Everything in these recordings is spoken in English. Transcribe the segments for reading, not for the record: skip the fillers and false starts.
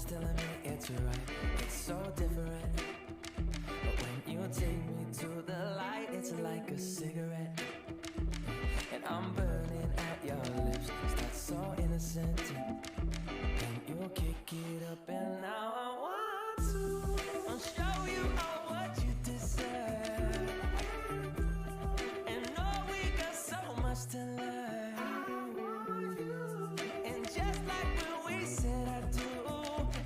telling me it's right. It's so different. But when you take me to the light, it's like a cigarette. And I'm burning at your lips. That's so innocent. And you kick it up, and now I want to show you all what you deserve. And know we got so much to learn. And just like when we said I do,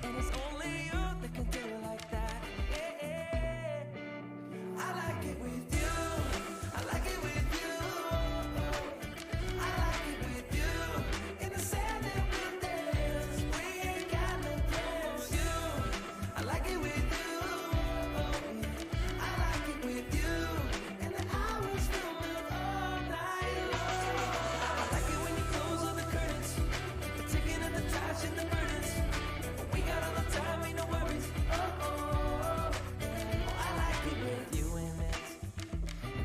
and it's only you that can do it like that. Yeah. I like it with you. I like it with you. I like it with you. In the sand that we dance, we ain't got no plans. You, I like it with you. I like it with you. And the hours will move all night long. I like it when you close all the curtains, taking up the trash and the burdens. We got all the time, ain't no worries. I like it with you in it.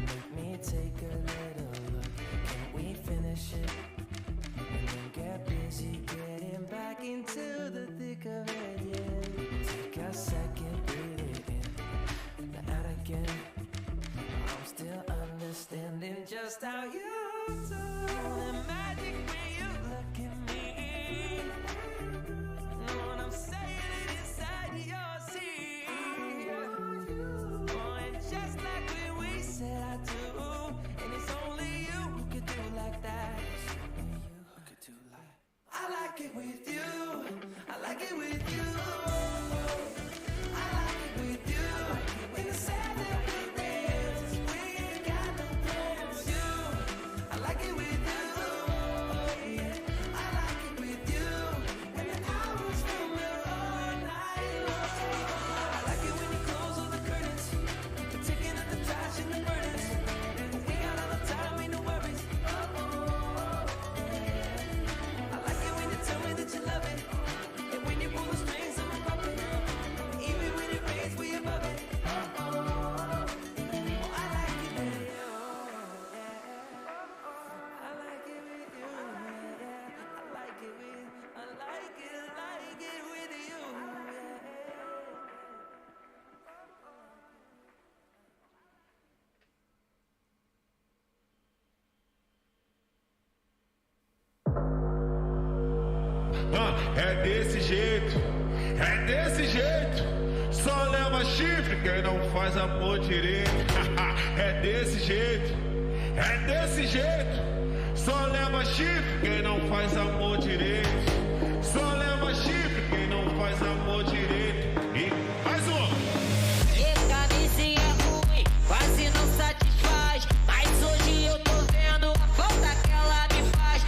Make me take a little look. Can we finish it? And then get busy getting back into the thick of it, yeah. Take a second, breathe it in, then out again. I'm still understanding just how you do the magic when you look at me. Know what I'm saying? It inside your seat. Oh, and just like when we said I do, and it's only you who could do it like that. It's only you who could do like. I like it with you. I like it with you. I like it with you. In the sand that we dance, we ain't got no plans. You, I like it with you. I like it with you. And the hours will move all night long. I like it when you close all the curtains, taking up the trash and the burdens. We got all the time, ain't no worries. I like it when you tell me that you love it, and when you pull the strings of my puppet. Even when it rains, we above it. I like it with you. I like it with you. I like it with you. É desse jeito, é desse jeito. Só leva chifre quem não faz amor direito. É desse jeito, é desse jeito. Só leva chifre quem não faz amor direito. Só leva chifre quem não faz amor direito. E mais um. E camisinha ruim, quase não satisfaz. Mas hoje eu tô vendo a falta que ela me faz.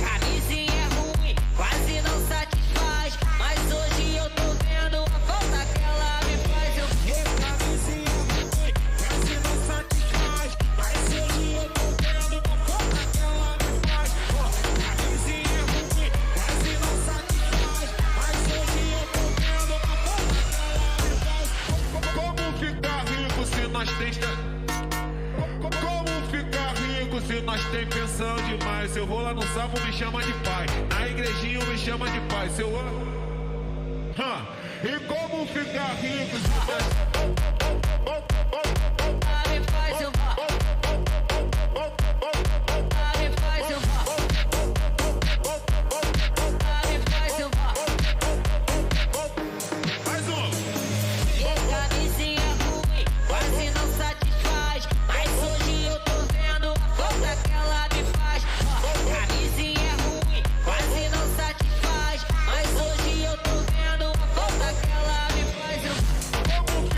Camisinha ruim, quase não satisfaz. Mas hoje eu tô vendo a falta que ela me faz. Eu Camisinha ruim, quase não satisfaz. Mas hoje eu tô vendo a falta que ela me faz. Camisinha ruim, quase não satisfaz. Mas hoje eu tô vendo a falta que ela me faz. Como ficar rico se nós tem... Como ficar rico se nós tem pensão demais? Se eu vou lá no salmo, me chama de pai. Na igrejinha me chama de pai. Se eu... E como ficar rico se nós... me faz eu me faz eu Mais um! E camisinha ruim, quase não satisfaz. Mas hoje eu tô vendo a falta que ela me faz. Camisinha ruim, quase não satisfaz. Mas hoje eu tô vendo a falta que ela me faz. Como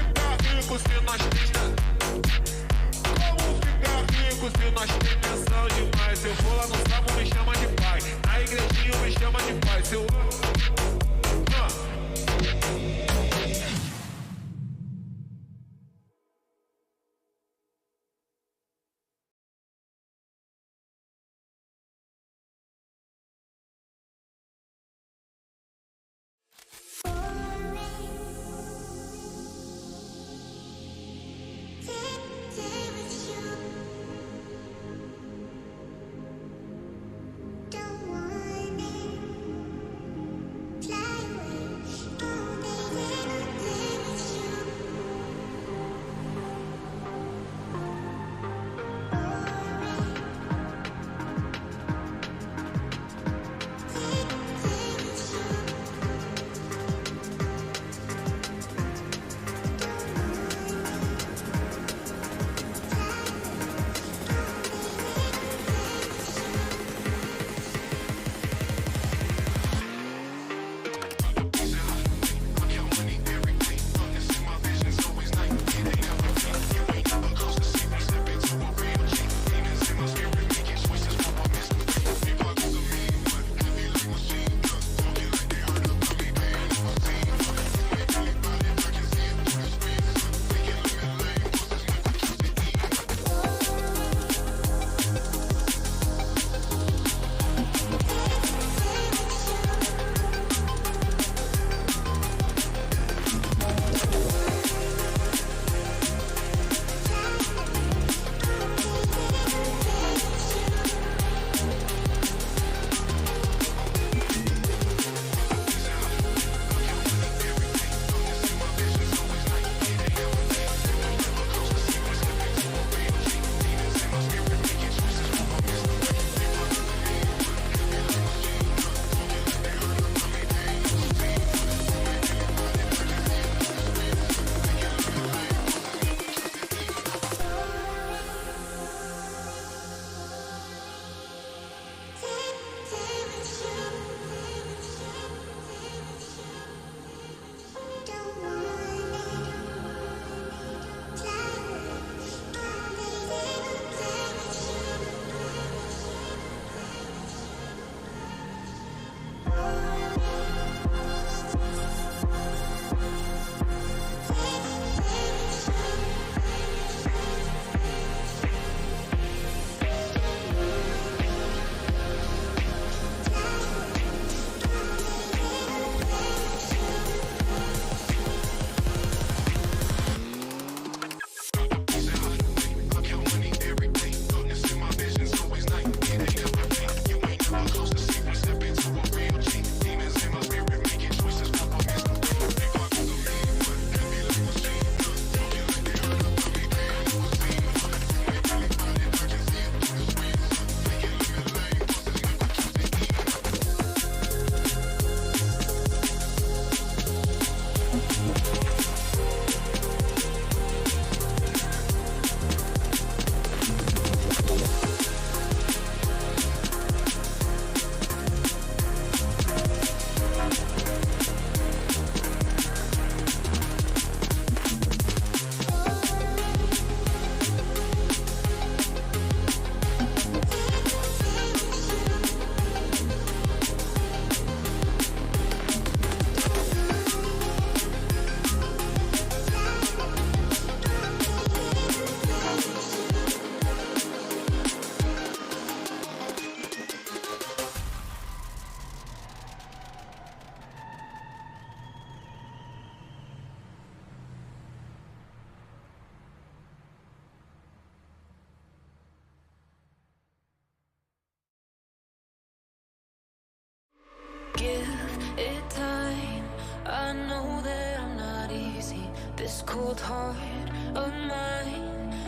This cold heart of mine,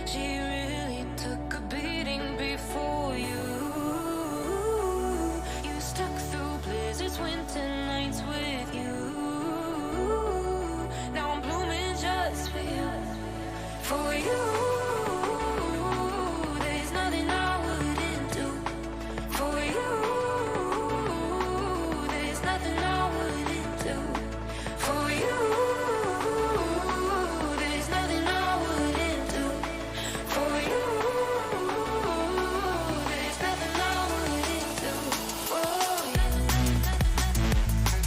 she really took a beating before you. You stuck through blizzards, winter nights with you. Now I'm blooming just for you, for you. There's nothing I wouldn't do for you. There's nothing I wouldn't do for you. There's nothing I wouldn't do for you. There's nothing I wouldn't do for you.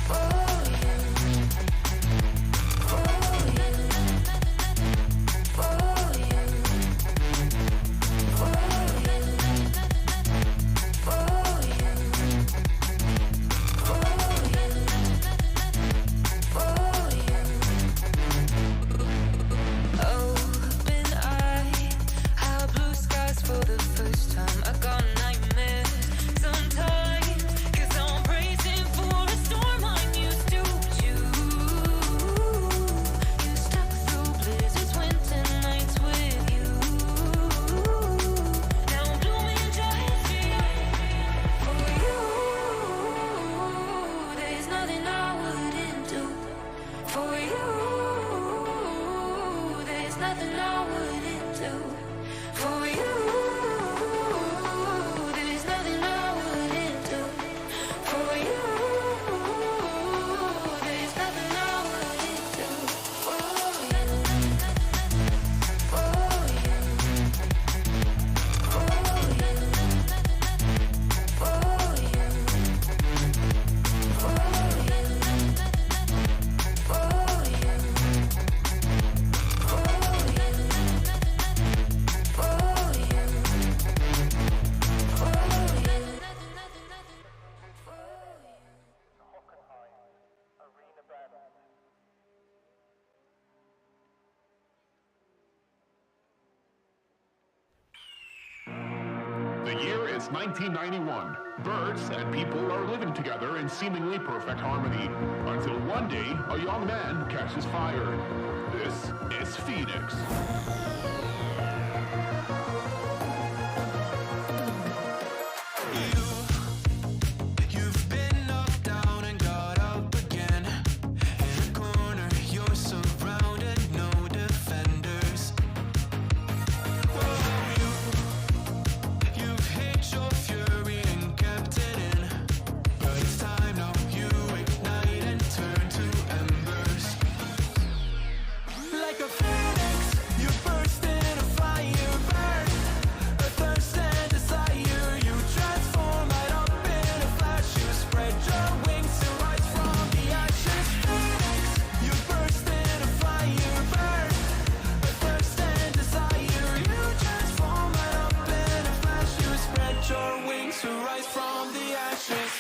For you. For you. For you. For you. For you. Open eye, how blue skies for the first time. I got nightmares sometimes, 'cause I'm bracing for a storm I'm used to. You stuck through blizzards, winter nights with you. Now I'm blooming just for you. There's nothing I wouldn't do for you. There's nothing I wouldn't do for you. There's nothing I wouldn't do for you. There's nothing I wouldn't do for you. For you. For you. For you. The year is 1991. Birds and people are living together in seemingly perfect harmony, until one day a young man catches fire. This is Phoenix. You've been knocked down and got up again. In a corner, you're surrounded, no defenders. You've hid your fury and kept it in. But it's time now, you ignite and turn to embers. Like a phoenix, you burst in a fire burn. A thirst and desire, you transform right up in a flash. You spread your wings to rise from the ashes. Phoenix, you burst in a fire burn. A thirst and desire, you transform right up in a flash. You spread your wings to rise from the ashes.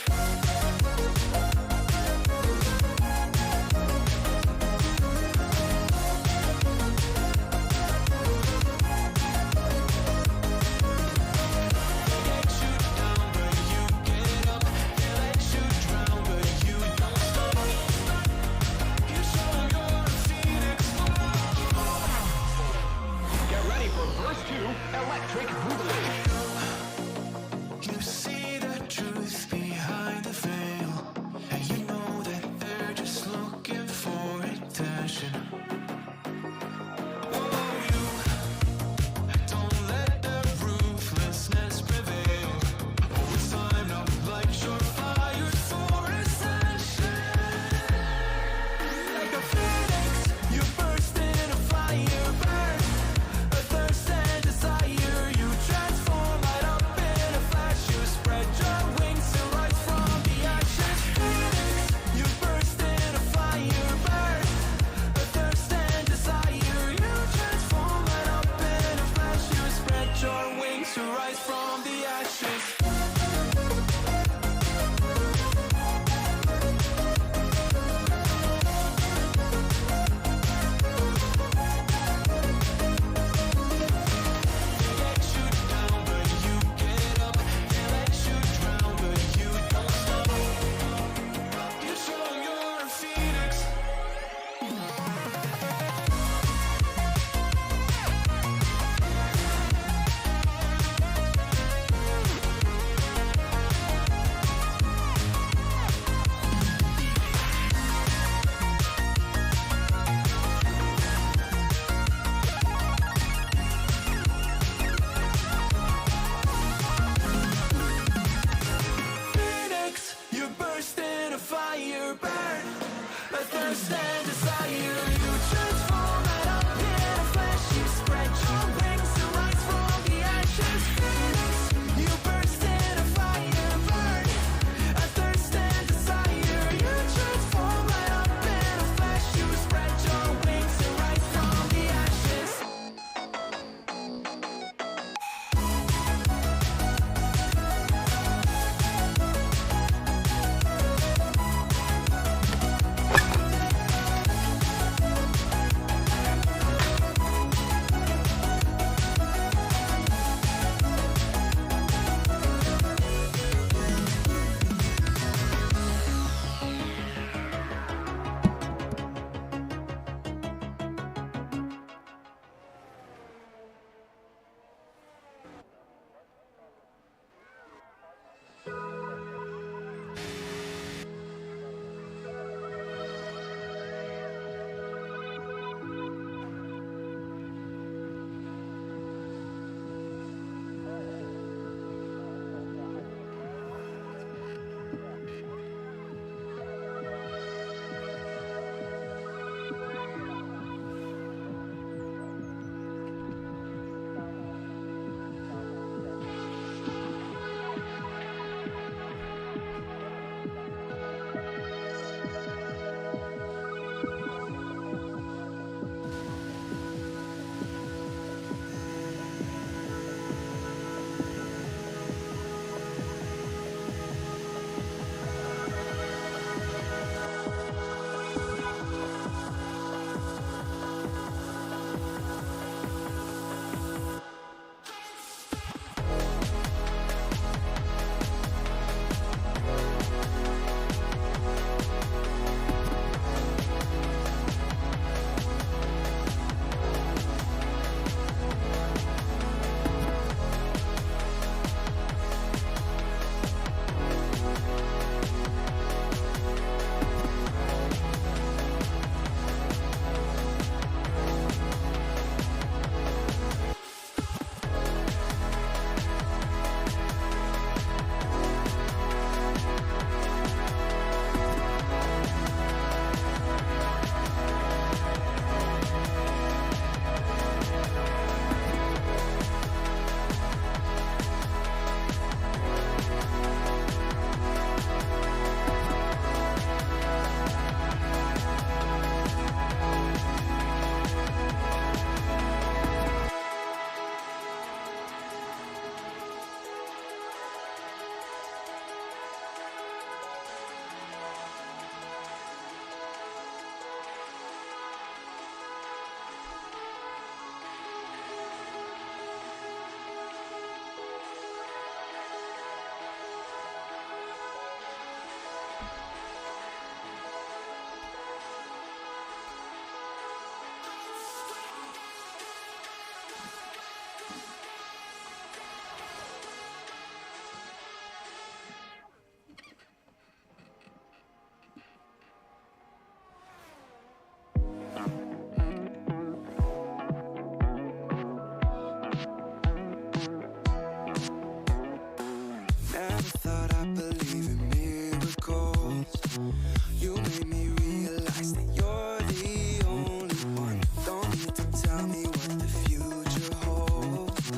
You made me realize that you're the only one. Don't need to tell me what the future holds.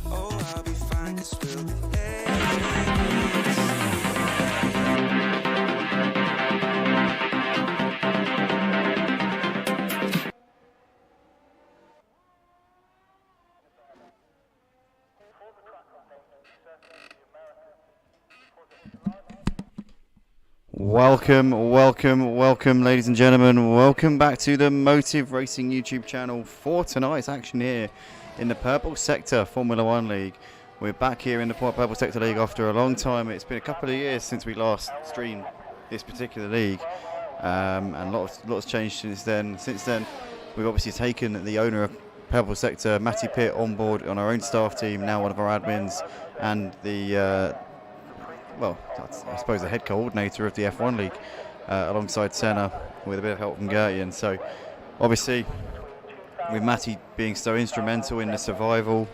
Oh, I'll be fine, 'cause we'll be late. Welcome, ladies and gentlemen. Welcome back to the Motive Racing YouTube channel for tonight's action here in the Purple Sector Formula One League. We're back here in the Purple Sector League after a long time. It's been a couple of years since we last streamed this particular league, and lots changed since then. We've obviously taken the owner of Purple Sector, Matty Pitt, on board on our own staff team, now one of our admins, and the well, I suppose the head coordinator of the F1 League, alongside Senna, with a bit of help from Gertian. So, obviously, with Matty being so instrumental in the survival,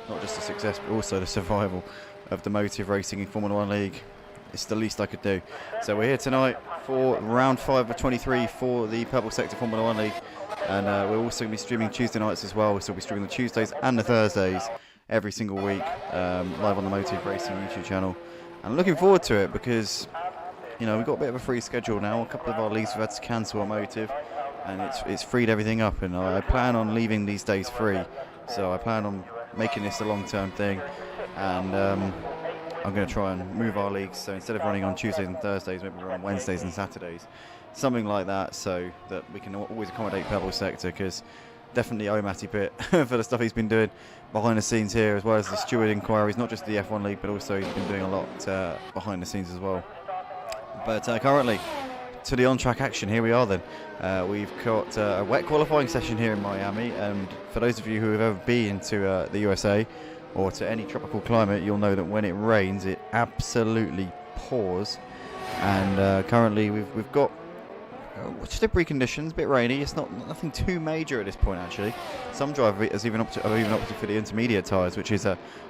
not just the success, but also the survival of the Motive Racing in Formula One League, it's the least I could do. So we're here tonight for round 5 of 23 for the Purple Sector Formula One League, and we're also going to be streaming Tuesday nights as well. So we'll be streaming the Tuesdays and the Thursdays every single week, live on the Motive Racing YouTube channel. I'm looking forward to it because, you know, we've got a bit of a free schedule now. A couple of our leagues we've had to cancel on Motive, and it's freed everything up, and I plan on leaving these days free. So I plan on making this a long-term thing, and I'm going to try and move our leagues. So instead of running on Tuesdays and Thursdays, maybe run on Wednesdays and Saturdays, something like that, so that we can always accommodate Purple Sector, because definitely owe Matty Pitt for the stuff he's been doing behind the scenes here, as well as the steward inquiries, not just the F1 League, but also he's been doing a lot behind the scenes as well. But currently, to the on-track action, here we are then. We've got a wet qualifying session here in Miami, and for those of you who have ever been to the USA or to any tropical climate, you'll know that when it rains, it absolutely pours. And currently, we've got slippery conditions, a bit rainy. It's nothing too major at this point, actually. Some drivers have even opted for the intermediate tyres, which is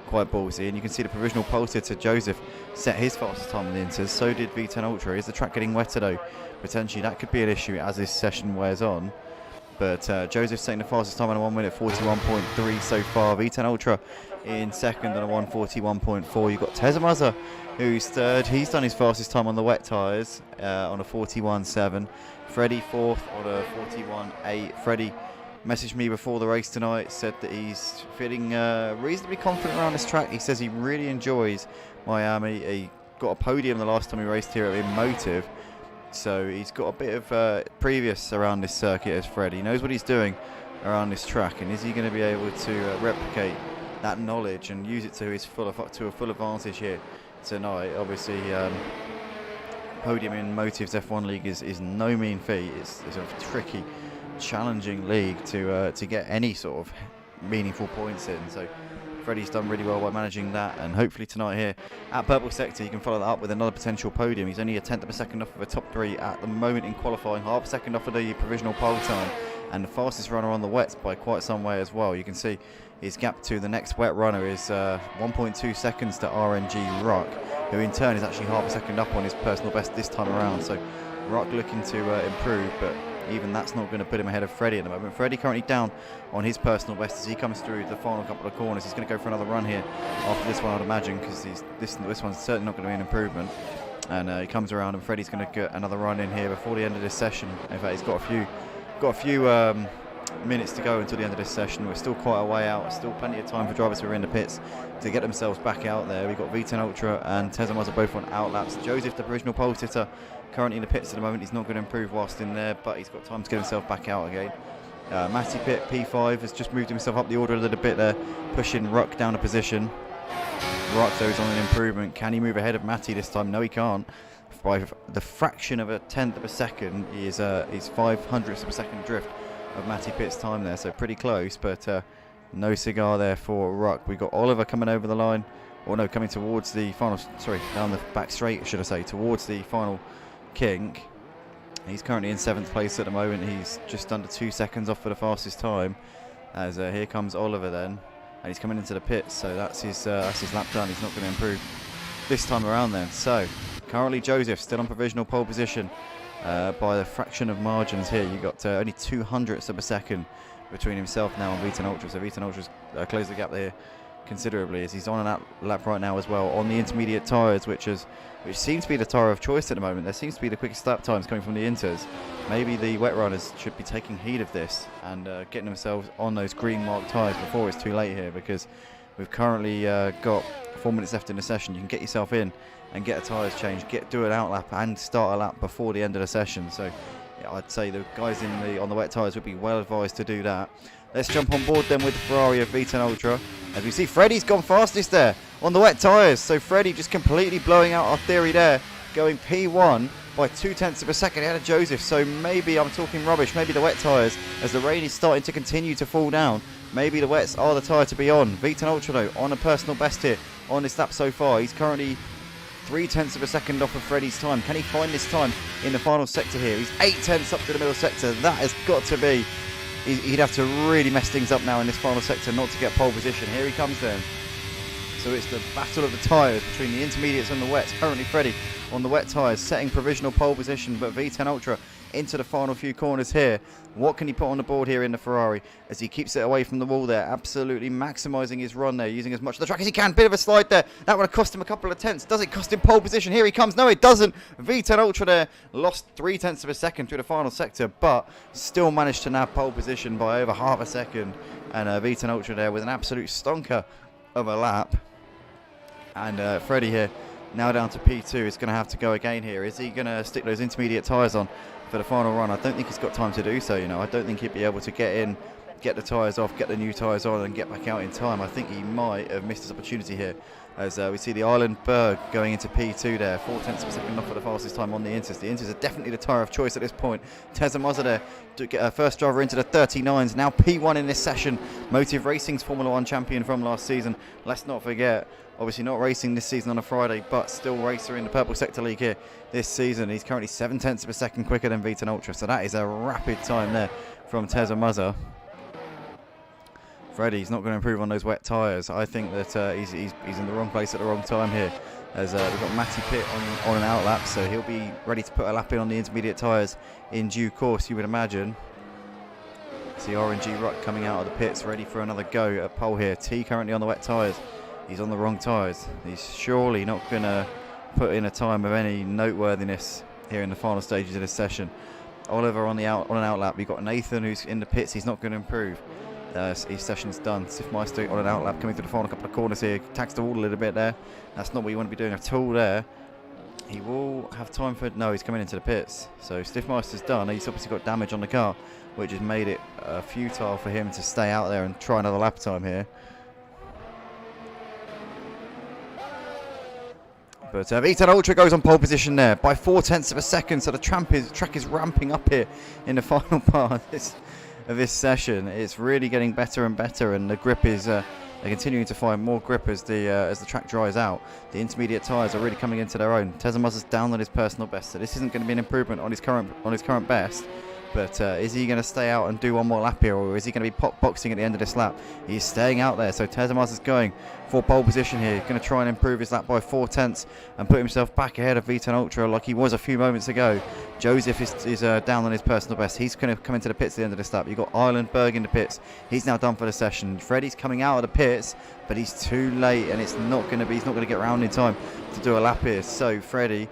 quite ballsy. And you can see the provisional pole sitter Joseph set his fastest time in the inters. So did V10 Ultra. Is the track getting wetter though? Potentially that could be an issue as this session wears on. But Joseph's setting the fastest time on a 1 minute 41.3 so far. V10 Ultra in second on a 1:41.4. You've got Tezamaza, who's third. He's done his fastest time on the wet tyres on a 41.7. Freddie fourth on a 41.8. Freddie messaged me before the race tonight, said that he's feeling reasonably confident around this track. He says he really enjoys Miami. He got a podium the last time he raced here in Motive, so he's got a bit of previous around this circuit as Freddie. He knows what he's doing around this track, and is he going to be able to replicate that knowledge and use it to a full advantage here tonight? Obviously, podium in Motive's F1 League is no mean feat. It's a tricky, challenging league to get any sort of meaningful points in. So Freddie's done really well by managing that, and hopefully tonight here at Purple Sector he can follow that up with another potential podium. He's only a tenth of a second off of a top 3 at the moment in qualifying, half a second off of the provisional pole time, and the fastest runner on the wets by quite some way as well. You can see his gap to the next wet runner is 1.2 seconds to RNG Rock, who in turn is actually half a second up on his personal best this time around. So Rock looking to improve, but even that's not going to put him ahead of Freddie at the moment. Freddie currently down on his personal best as he comes through the final couple of corners. He's going to go for another run here after this one, I'd imagine, because this one's certainly not going to be an improvement. And he comes around, and Freddie's going to get another run in here before the end of this session. In fact, he's got a few minutes to go until the end of this session. We're still quite a way out. Still plenty of time for drivers who are in the pits to get themselves back out there. We've got V10 Ultra and Tezamaza both on outlaps. Joseph, the provisional pole sitter, currently in the pits at the moment. He's not going to improve whilst in there, but he's got time to get himself back out again. Matty Pitt, P5, has just moved himself up the order a little bit there, pushing Ruck down a position. Ruck, though, is on an improvement. Can he move ahead of Matty this time? No, he can't. By the fraction of a tenth of a second, he is 500ths of a second drift of Matty Pitt's time there, so pretty close, but no cigar there for Ruck. We've got Oliver coming over the line, or no, coming towards the final, sorry, down the back straight, should I say, towards the final kink. He's currently in 7th place at the moment. He's just under 2 seconds off for the fastest time, as here comes Oliver then, and he's coming into the pits, so that's his lap done. He's not going to improve this time around then. So Currently Joseph still on provisional pole position by the fraction of margins here. You got only 200ths of a second between himself now and Vitan Ultra. So Vitan Ultra's closed the gap there considerably as he's on an lap right now as well on the intermediate tyres, which seems to be the tyre of choice at the moment. There seems to be the quickest lap times coming from the Inters. Maybe the wet runners should be taking heed of this and getting themselves on those green marked tyres before it's too late here, because we've currently got 4 minutes left in the session. You can get yourself in and get a tyres changed, do an out lap and start a lap before the end of the session. So yeah, I'd say the guys on the wet tyres would be well advised to do that. Let's jump on board then with the Ferrari of Vitan Ultra. As we see, Freddie's gone fastest there on the wet tyres. So Freddie just completely blowing out our theory there, going P1 by 0.2 of a second ahead of Joseph. So maybe I'm talking rubbish. Maybe the wet tyres, as the rain is starting to continue to fall down, maybe the wets are the tyre to be on. Vitan Ultra though on a personal best here on this lap so far. He's currently 0.3 of a second off of Freddie's time. Can he find this time in the final sector here? He's 0.8 up to the middle sector. That has got to be... He'd have to really mess things up now in this final sector not to get pole position. Here he comes then. So it's the battle of the tyres between the intermediates and the wets. Currently Freddie on the wet tyres setting provisional pole position, but Vitan Ultra into the final few corners here. What can he put on the board here in the Ferrari as he keeps it away from the wall there, absolutely maximising his run there, using as much of the track as he can. Bit of a slide there. That would have cost him a couple of tenths. Does it cost him pole position? Here he comes. No, it doesn't. Vitan Ultra there lost 0.3 of a second through the final sector, but still managed to nab pole position by over half a second. And Vitan Ultra there with an absolute stonker of a lap. And Freddie here now down to P2 is going to have to go again here. Is he going to stick those intermediate tyres on for the final run? I don't think he's got time to do so, you know. I don't think he'd be able to get in, get the tyres off, get the new tyres on and get back out in time. I think he might have missed his opportunity here as we see the Island Berg going into P2 there. 0.4 of a second off for the fastest time on the Inters. The Inters are definitely the tyre of choice at this point. Teza Mazza there to get first driver into the 39s. Now P1 in this session. Motive Racing's Formula 1 champion from last season. Let's not forget, obviously not racing this season on a Friday, but still racer in the Purple Sector League here this season. He's currently 0.7 of a second quicker than Vitan Ultra, so that is a rapid time there from Teza Mazza. Freddie's not going to improve on those wet tyres. I think that he's in the wrong place at the wrong time here, as we've got Matty Pitt on an out lap, so he'll be ready to put a lap in on the intermediate tyres in due course, you would imagine. See RNG Ruck coming out of the pits, ready for another go at pole here. T currently on the wet tyres. He's on the wrong tyres. He's surely not going to put in a time of any noteworthiness here in the final stages of this session. Oliver on an out lap. We've got Nathan who's in the pits. He's not going to improve. His session's done. Sifmeister on an out lap coming through the final couple of corners here. Tags the wall a little bit there. That's not what you want to be doing at all there. He will have time for... No, he's coming into the pits. So Stifmeister's done. He's obviously got damage on the car, which has made it futile for him to stay out there and try another lap time here. But Vitan Ultra goes on pole position there by 0.4 of a second. So the track is ramping up here in the final part of this session. It's really getting better and better, and the grip is they're continuing to find more grip as the track dries out. The intermediate tyres are really coming into their own. Teza Mazza's down on his personal best, so this isn't going to be an improvement on his current best. But is he going to stay out and do one more lap here, or is he going to be boxing at the end of this lap? He's staying out there, so Teza Mazza's going for pole position here. He's going to try and improve his lap by 0.4 and put himself back ahead of Vitan Ultra like he was a few moments ago. Joseph is down on his personal best. He's going to come into the pits at the end of this lap. You've got Island Berg in the pits. He's now done for the session. Freddie's coming out of the pits, but he's too late, and he's not going to get around in time to do a lap here. So Freddie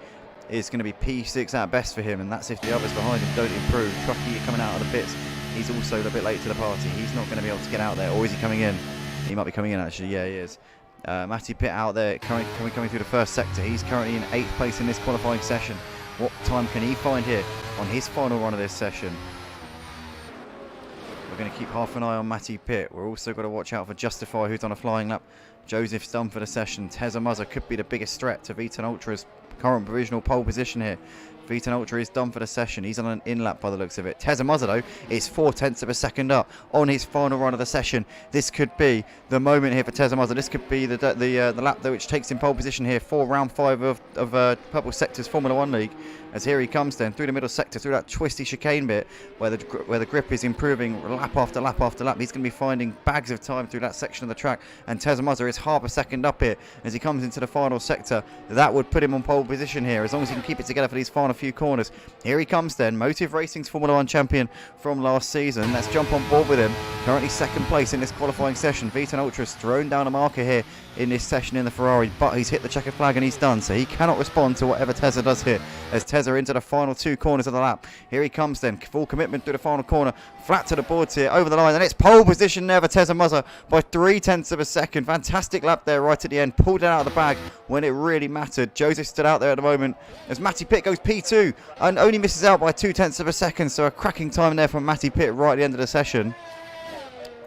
is going to be P6 at best for him, and that's if the others behind him don't improve. Truckee coming out of the pits. He's also a bit late to the party. He's not going to be able to get out there. Or is he coming in? He might be coming in, actually. Yeah, he is. Matty Pitt out there coming through the first sector. He's currently in 8th place in this qualifying session. What time can he find here on his final run of this session? We're going to keep half an eye on Matty Pitt. We're also got to watch out for Justify, who's on a flying lap. Joseph's done for the session. Teza Mazza could be the biggest threat to Vitan Ultra's current provisional pole position here. Vitan Ultra is done for the session. He's on an in lap by the looks of it. Teza Mazza though is 0.4 of a second up on his final run of the session. This could be the moment here for Teza Mazza. This could be the lap which takes him pole position here for round 5 of Purple Sector's Formula 1 League. as here he comes then through the middle sector, through that twisty chicane bit where the grip is improving lap after lap after lap. He's going to be finding bags of time through that section of the track, and Tezamaza is half a second up here as he comes into the final sector. That would put him on pole position here, as long as he can keep it together for these final few corners. Here he comes then, Motive Racing's Formula 1 champion from last season. Let's jump on board with him. Currently second place in this qualifying session. V10 Ultra's thrown down a marker here in this session in the Ferrari, but he's hit the checkered flag and he's done, so he cannot respond to whatever Tezza does here, as Tezza into the final two corners of the lap. Here he comes then, full commitment through the final corner, flat to the boards here, over the line, and it's pole position there for Tezamaza by 0.3 of a second. Fantastic lap there right at the end, pulled it out of the bag when it really mattered. Joseph stood out there at the moment as Matty Pitt goes P2 and only misses out by 0.2 of a second, so a cracking time there from Matty Pitt right at the end of the session.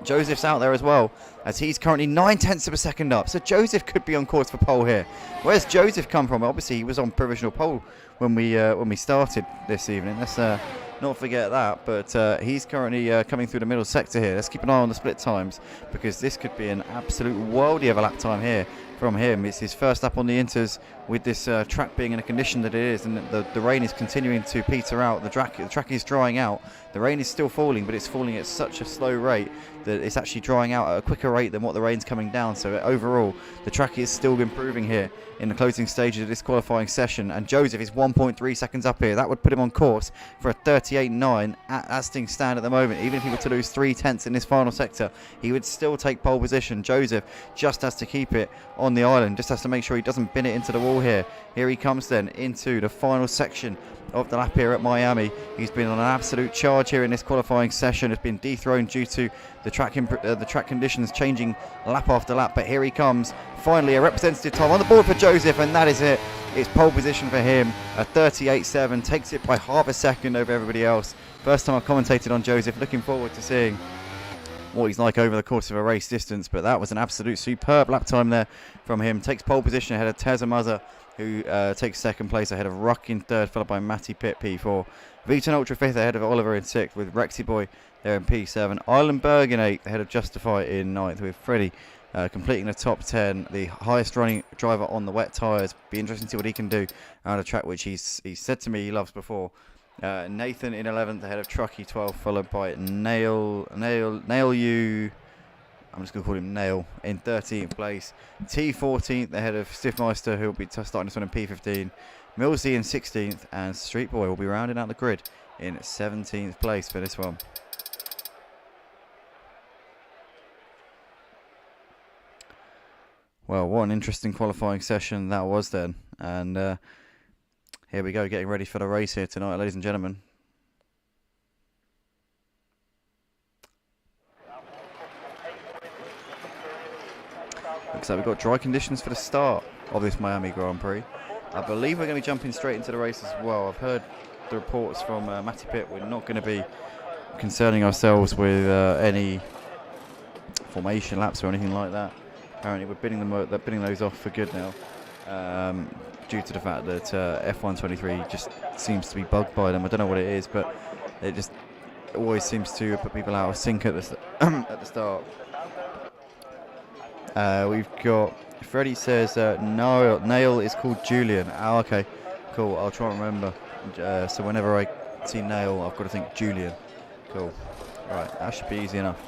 Joseph's out there as well, as he's currently 0.9 of a second up, so Joseph could be on course for pole here. Where's Joseph come from? Obviously he was on provisional pole when we started this evening. Let's not forget that, but he's currently coming through the middle sector here. Let's keep an eye on the split times, because this could be an absolute worldie of a lap time here from him. It's his first lap on the Inters with this track being in the condition that it is, and the rain is continuing to peter out. The track is drying out. The rain is still falling, but it's falling at such a slow rate that it's actually drying out at a quicker rate than what the rain's coming down. So overall, the track is still improving here in the closing stages of this qualifying session, and Joseph is 1.3 seconds up here. That would put him on course for a 38.9 as things stand at the moment. Even if he were to lose 0.3 in this final sector, he would still take pole position. Joseph just has to keep it on the island, just has to make sure he doesn't bin it into the wall here. Here he comes then into the final section of the lap here at Miami. He's been on an absolute charge here in this qualifying session. Has been dethroned due to the track conditions changing lap after lap, but here he comes. Finally a representative time on the board for Joseph, and that is it. It's pole position for him, a 38.7, takes it by half a second over everybody else. First time I've commentated on Joseph, looking forward to seeing what he's like over the course of a race distance, but that was an absolute superb lap time there from him. Takes pole position ahead of Tezamaza, who takes second place ahead of Ruck in third, followed by Matty Pitt P4. V10 Ultra fifth ahead of Oliver in sixth, with Rexy Boy there in P7. Islandberg in eighth ahead of Justify in ninth, with Freddie completing the top 10, the highest running driver on the wet tyres. Be interesting to see what he can do on a track which he's said to me he loves before. Nathan in 11th ahead of Truckee 12th, followed by Nail U. I'm just going to call him Nail in 13th place. T 14th ahead of Stiffmeister, who will be starting this one in P15. Millsy in 16th, and Street Boy will be rounding out the grid in 17th place for this one. Well, what an interesting qualifying session that was then. And here we go, getting ready for the race here tonight, ladies and gentlemen. Looks like we've got dry conditions for the start of this Miami Grand Prix. I believe we're going to be jumping straight into the race as well. I've heard the reports from Matty Pitt. We're not going to be concerning ourselves with any formation laps or anything like that. Apparently we're bidding those off for good now, due to the fact that F123 just seems to be bugged by them. I don't know what it is, but it just always seems to put people out of sync at the at the start. We've got Freddie says Nail is called Julian. Oh, okay, cool. I'll try and remember. So whenever I see Nail, I've got to think Julian. Cool. Right, that should be easy enough.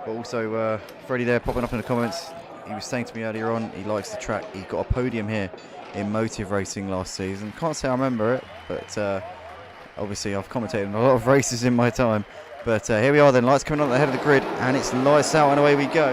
Also, Freddie there popping up in the comments. He was saying to me earlier on he likes the track. He got a podium here in Motive Racing last season. Can't say I remember it, but obviously I've commentated on a lot of races in my time. But here we are then, lights coming on at the head of the grid, and it's lights out and away we go.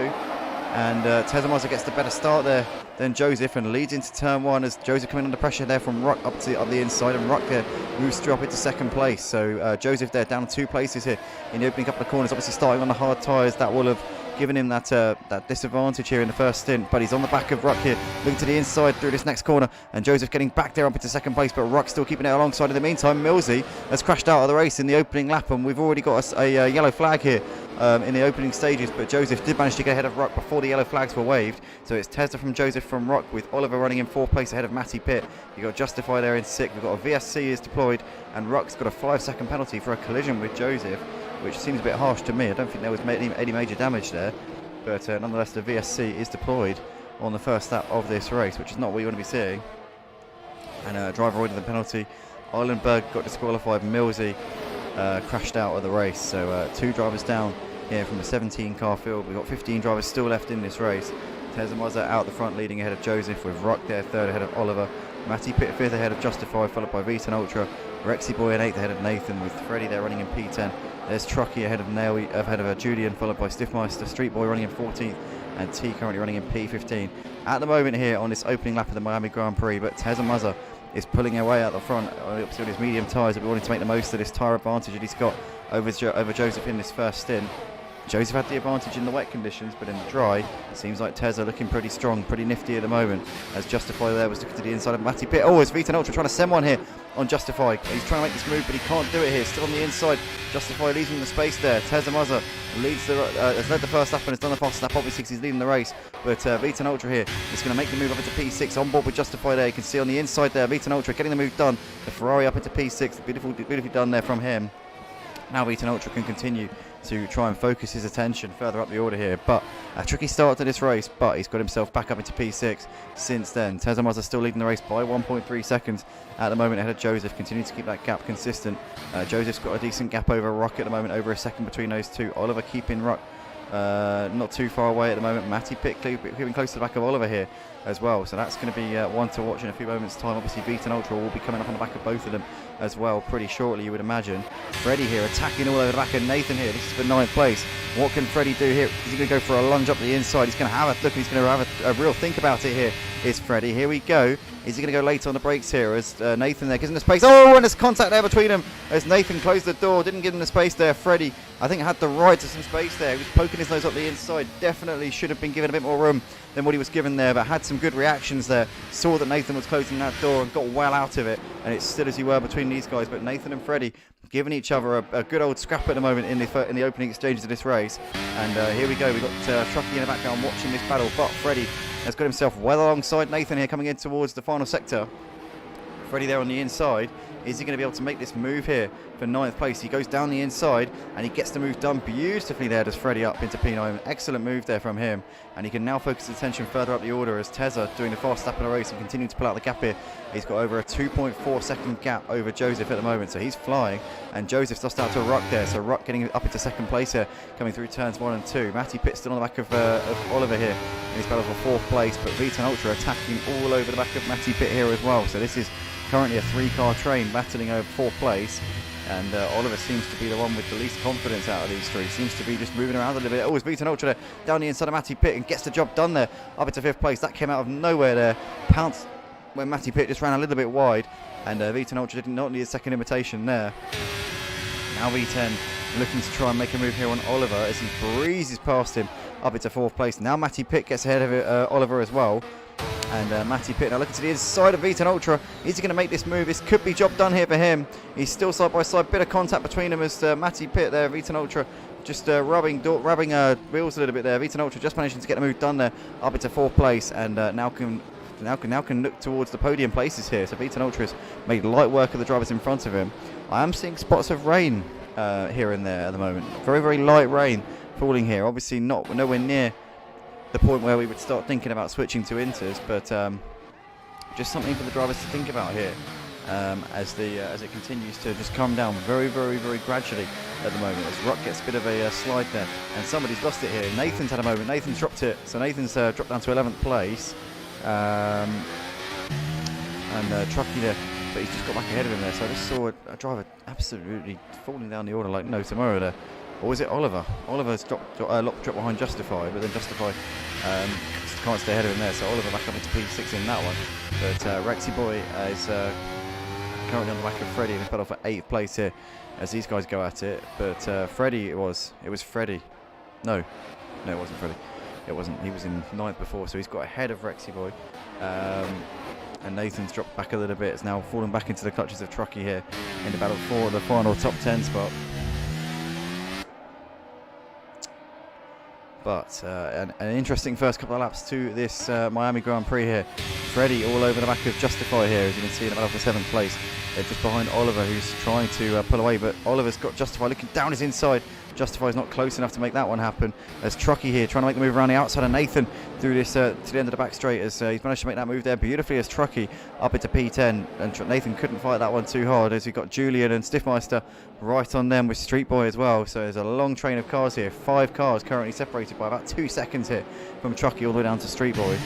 And Tezamaza gets the better start there than Joseph and leads into turn one, as Joseph coming under pressure there from Ruck up the inside, and Ruck there moves through up into second place. So Joseph there down 2 places here in the opening couple of corners, obviously starting on the hard tyres. That will have given him that disadvantage here in the first stint, but he's on the back of Ruck here, looking to the inside through this next corner, and Joseph getting back there up into second place, but Ruck still keeping it alongside. In the meantime, Millsy has crashed out of the race in the opening lap, and we've already got a yellow flag here in the opening stages, but Joseph did manage to get ahead of Ruck before the yellow flags were waved. So it's Tesla from Joseph from Ruck, with Oliver running in 4th place ahead of Matty Pitt. You've got Justify there in 6th. We've got a VSC is deployed, and Ruck's got a 5-second penalty for a collision with Joseph, which seems a bit harsh to me. I don't think there was any major damage there, but nonetheless the VSC is deployed on the first lap of this race, which is not what you want to be seeing. and driver avoided the penalty. Eilenberg got disqualified. Millsy crashed out of the race. So 2 drivers down here from the 17 car field. We've got 15 drivers still left in this race. Tezamaza out the front leading ahead of Joseph, with Ruck there third ahead of Oliver. Matty Pitt fifth ahead of Justify, followed by Vita and Ultra. Rexy Boy in 8th ahead of Nathan, with Freddie there running in P10. There's Truckee ahead of Julian, followed by Stiffmeister. Street Boy running in 14th, and T currently running in P15 at the moment here on this opening lap of the Miami Grand Prix. But Tezamaza is pulling away out the front on his medium tyres. But we wanted to make the most of this tyre advantage that he's got over Joseph in this first stint. Joseph had the advantage in the wet conditions, but in the dry, it seems like Tez are looking pretty strong, pretty nifty at the moment. As Justify there was looking to the inside of Matty Pitt. Oh, it's Vita and Ultra trying to send one here on Justify. He's trying to make this move, but he can't do it here. Still on the inside. Justify leaves him in the space there. Tezamaza has led the first lap and has done the fastest lap, obviously, because he's leading the race. But Vita and Ultra here is going to make the move up into P6 on board with Justify there. You can see on the inside there, Vita and Ultra getting the move done. The Ferrari up into P6. Beautifully done there from him. Now Vita and Ultra can continue to try and focus his attention further up the order here, but a tricky start to this race, but he's got himself back up into P6 since then. Tezamaza still leading the race by 1.3 seconds at the moment ahead of Joseph, continuing to keep that gap consistent. Joseph's got a decent gap over Ruck at the moment, over a second between those two. Oliver keeping Ruck not too far away at the moment. Matty Pitt keeping close to the back of Oliver here as well, so that's going to be one to watch in a few moments time. Obviously Vita and Ultra will be coming up on the back of both of them as well pretty shortly, you would imagine. Freddie here attacking all over the back of Nathan here. This is for 9th place. What can Freddie do here? Is he going to go for a lunge up the inside? He's going to have a look, and he's going to have a real think about it here. Is Freddie. Here we go. Is he going to go late on the brakes here as Nathan there gives him the space? Oh, and there's contact there between them as Nathan closed the door, didn't give him the space there. Freddie, I think, had the right to some space there. He was poking his nose up the inside. Definitely should have been given a bit more room than what he was given there, but had some good reactions there. Saw that Nathan was closing that door and got well out of it, and it's still as you were between these guys. But Nathan and Freddie giving each other a good old scrap at the moment in the opening exchanges of this race. And here we go. We've got Truckee in the background watching this battle, but Freddie has got himself well alongside Nathan here coming in towards the final sector. Freddie there on the inside. Is he going to be able to make this move here for 9th place? He goes down the inside and he gets the move done beautifully there. Does Freddie up into P9. Excellent move there from him. And he can now focus his attention further up the order as Tezza doing the fast lap in the race and continuing to pull out the gap here. He's got over a 2.4 second gap over Joseph at the moment, so he's flying. And Joseph's lost out to Ruck there, so Ruck getting up into 2nd place here, coming through turns 1 and 2. Matty Pitt still on the back of Oliver here in his battle for 4th place, but Vita and Ultra attacking all over the back of Matty Pitt here as well. So this is currently a 3-car train battling over 4th place, and Oliver seems to be the one with the least confidence out of these three. Seems to be just moving around a little bit. Oh, it's Vita and Ultra there down the inside of Matty Pitt and gets the job done there up into 5th place. That came out of nowhere there, pounced when Matty Pitt just ran a little bit wide, and Vita and Ultra did not need a second invitation there. Now V10 looking to try and make a move here on Oliver as he breezes past him up into 4th place. Now Matty Pitt gets ahead of Oliver as well. And Matty Pitt now looking to the inside of Vita and Ultra. Is he going to make this move? This could be job done here for him. He's still side by side. Bit of contact between them as Matty Pitt there, Vita and Ultra, just rubbing wheels a little bit there. Vita and Ultra just managing to get the move done there up into 4th place, and now can look towards the podium places here. So Vita and Ultra has made light work of the drivers in front of him. I am seeing spots of rain here and there at the moment. Very, very light rain falling here. Obviously nowhere near the point where we would start thinking about switching to inters, but just something for the drivers to think about here as it continues to just come down very, very, very gradually at the moment as Ruck gets a bit of a slide there, and somebody's lost it here. Nathan's had a moment. Nathan's dropped it, so Nathan's dropped down to 11th place, and Truckee there, but he's just got back ahead of him there. So I just saw a driver absolutely falling down the order like no tomorrow there. Or was it Oliver? Oliver's dropped behind Justify, but then Justify can't stay ahead of him there. So Oliver back up into P6 in that one. But Rexy Boy is currently on the back of Freddie and he's battle for 8th place here as these guys go at it. But Freddie, it was Freddie. No, it wasn't Freddie. It wasn't. He was in 9th before, so he's got ahead of Rexy Boy. And Nathan's dropped back a little bit. It's now fallen back into the clutches of Truckee here in the battle for the final top 10 spot. But an interesting first couple of laps to this Miami Grand Prix here. Freddie all over the back of Justify here, as you can see, in the battle for 7th place. They're just behind Oliver, who's trying to pull away, but Oliver's got Justify looking down his inside Justify's not close enough to make that one happen. There's Truckee here trying to make the move around the outside of Nathan through this to the end of the back straight as he's managed to make that move there beautifully as Truckee up into P10, and Nathan couldn't fight that one too hard as we've got Julian and Stiffmeister right on them with Street Boy as well. So there's a long train of cars here, 5 cars currently separated by about 2 seconds here from Truckee all the way down to Street Boy.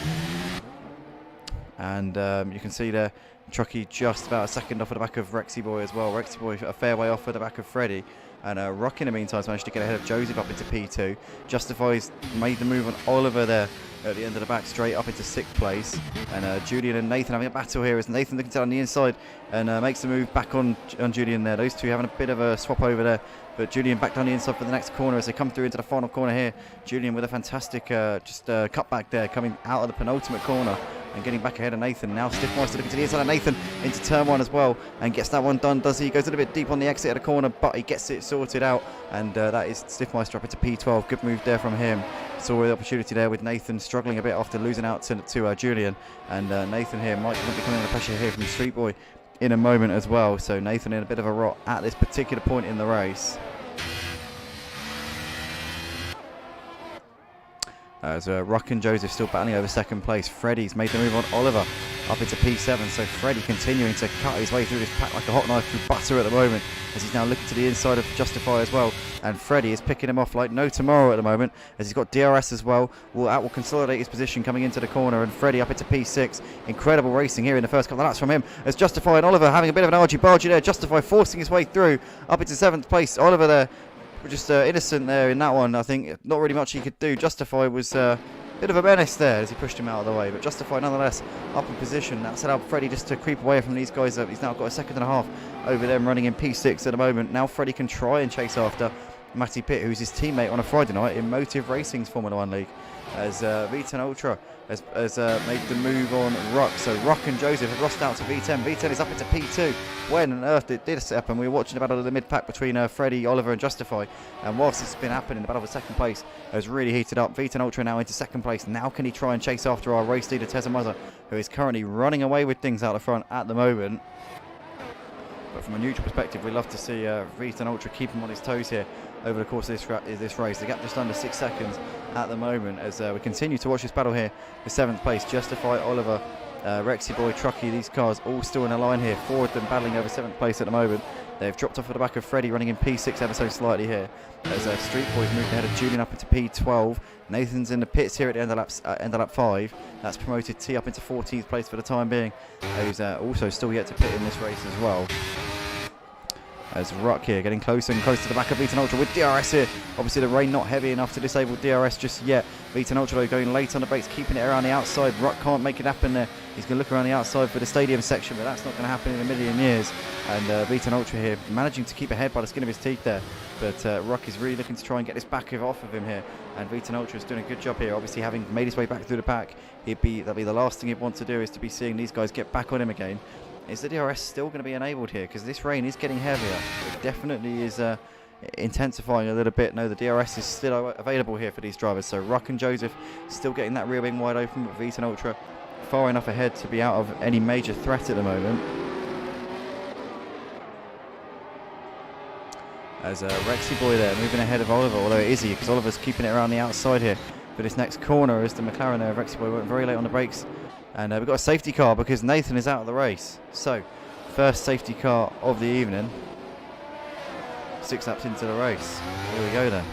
And you can see there Truckee just about a second off at the back of Rexy Boy as well. Rexy Boy a fair way off at the back of Freddy. And Rock in the meantime has managed to get ahead of Joseph up into P2. Justify's made the move on Oliver there at the end of the back straight up into 6th place. And Julian and Nathan having a battle here as Nathan looking down on the inside and makes the move back on Julian there. Those two having a bit of a swap over there. But Julian back down the inside for the next corner as they come through into the final corner here. Julian with a fantastic cutback there coming out of the penultimate corner and getting back ahead of Nathan. Now Stiffmeister looking to the inside of Nathan into turn 1 as well and gets that one done, does he? He goes a little bit deep on the exit of the corner, but he gets it sorted out, and that is Stiffmeister up into P12. Good move there from him. Saw the opportunity there with Nathan struggling a bit after losing out to Julian, and Nathan here might be coming under pressure here from Street Boy in a moment as well. So Nathan in a bit of a rot at this particular point in the race. As Rock and Joseph still battling over 2nd place. Freddie's made the move on Oliver up into P7. So Freddie continuing to cut his way through this pack like a hot knife through butter at the moment as he's now looking to the inside of Justify as well. And Freddie is picking him off like no tomorrow at the moment as he's got DRS as well. That will consolidate his position coming into the corner. And Freddie up into P6. Incredible racing here in the first couple of laps from him as Justify and Oliver having a bit of an argy-bargy there. Justify forcing his way through up into 7th place. Oliver there just innocent there in that one. I think not really much he could do. Justify was a bit of a menace there as he pushed him out of the way, but Justify nonetheless up in position. That's allowed Freddie just to creep away from these guys. He's now got a 2.5 seconds over them running in P6 at the moment. Now Freddie can try and chase after Matty Pitt, who's his teammate on a Friday night in Motive Racing's Formula 1 League, as V10 Ultra has made the move on Rock. So Rock and Joseph have lost out to V10. V10 is up into P2. When on earth did this happen? We were watching the battle of the mid-pack between Freddie, Oliver and Justify. And whilst this has been happening, the battle for 2nd place has really heated up. V10 Ultra now into 2nd place. Now can he try and chase after our race leader, Tezza Muzza, who is currently running away with things out the front at the moment. But from a neutral perspective, we love to see V10 Ultra keep him on his toes here over the course of this race. The gap just under 6 seconds at the moment as we continue to watch this battle here for 7th place. Justify, Oliver, Rexy Boy, Truckee, these cars all still in a line here. 4 of them battling over 7th place at the moment. They've dropped off at the back of Freddie running in P6 ever so slightly here as Street Boy's moved ahead of Julian up into P12. Nathan's in the pits here at the end of lap 5. That's promoted T up into 14th place for the time being, who's also still yet to pit in this race as well. As Rock here getting closer and closer to the back of V10 Ultra with DRS here. Obviously the rain not heavy enough to disable DRS just yet. V10 Ultra going late on the brakes, keeping it around the outside. Rock can't make it happen there. He's going to look around the outside for the stadium section, but that's not going to happen in a million years. And V10 Ultra here managing to keep ahead by the skin of his teeth there. But Rock is really looking to try and get this back off of him here. And V10 Ultra is doing a good job here. Obviously having made his way back through the pack, that'll be the last thing he'd want to do is to be seeing these guys get back on him again. Is the DRS still going to be enabled here? Because this rain is getting heavier. It definitely is intensifying a little bit. No, the DRS is still available here for these drivers. So Rock and Joseph still getting that rear wing wide open, but V10 Ultra far enough ahead to be out of any major threat at the moment. As Rexy Boy there moving ahead of Oliver, although it is he, because Oliver's keeping it around the outside here for this next corner as the McLaren there of Rexy Boy went very late on the brakes. And we've got a safety car because Nathan is out of the race. So, first safety car of the evening. 6 laps into the race. Here we go then.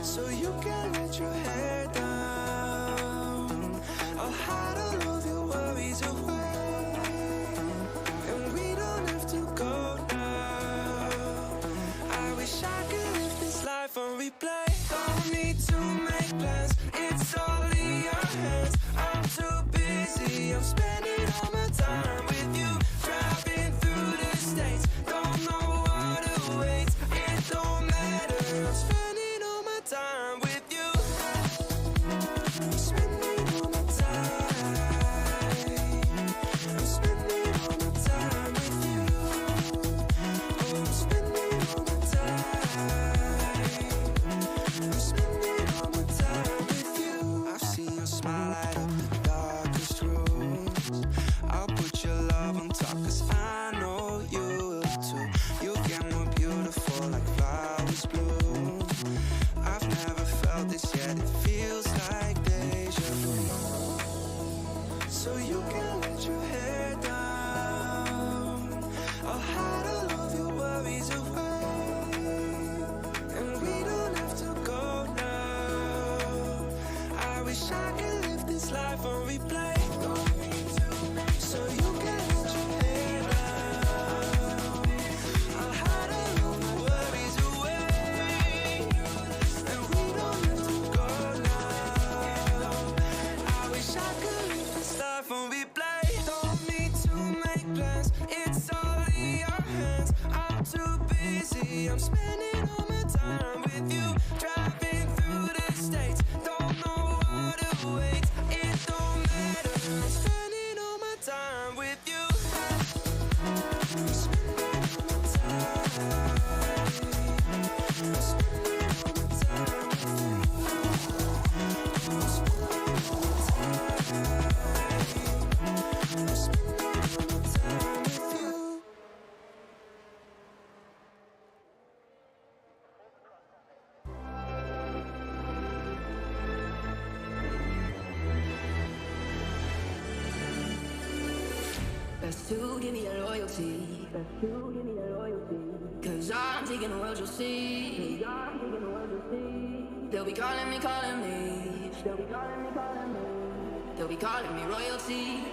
So you can let your head down. I'll hide all of your worries away, and we don't have to. You get more beautiful like flowers bloom. I've never felt this yet, it feels like deja vu. So you can let your hair down. I'll hide all of your worries away, and we don't have to go now. I wish I could live this life on replay. So you can let your hair down. I'll hide all of my worries away, and we don't have to go now. I wish I could live this life on replay. Don't need to make plans, it's all in your hands. I'm too busy, I'm spending all my time with you. Driving through the states, don't know what to wait. It don't matter, I'm spending all my time with you. I'm spending all my time. I'm spending all my time with you. I'm spending all my time. I'm spending all my time with you. Best to give me that loyalty. Best to give me that loyalty. Cause I'm taking the world, you'll see. They'll be calling me, calling me. They'll be calling me, calling me. They'll be calling me royalty.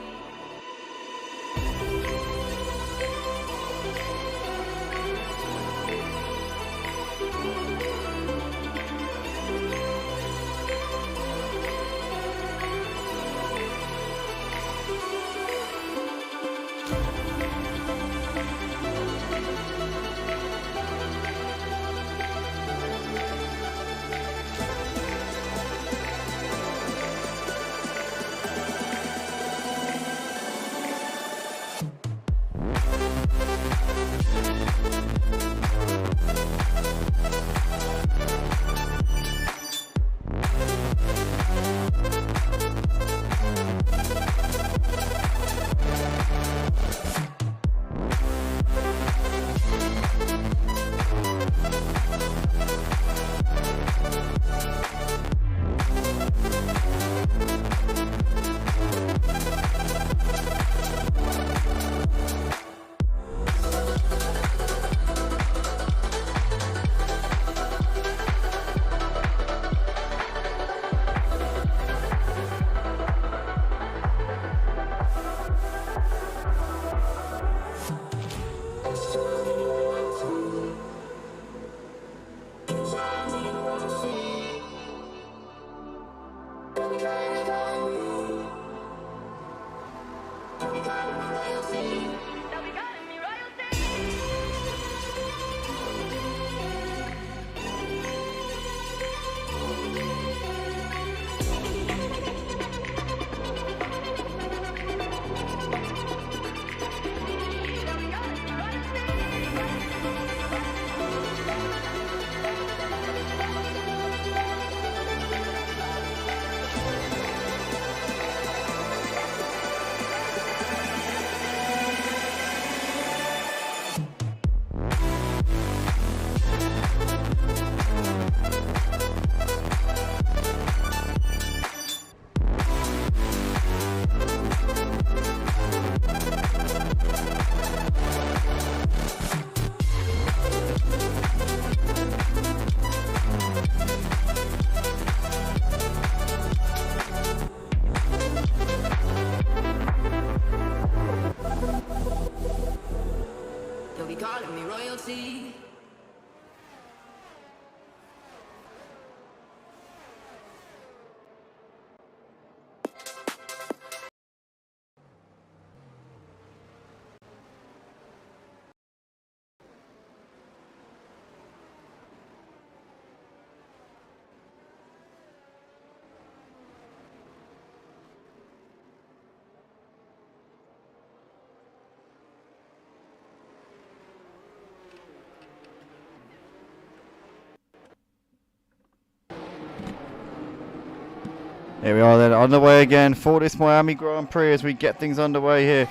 Here we are then, on the way again for this Miami Grand Prix as we get things underway here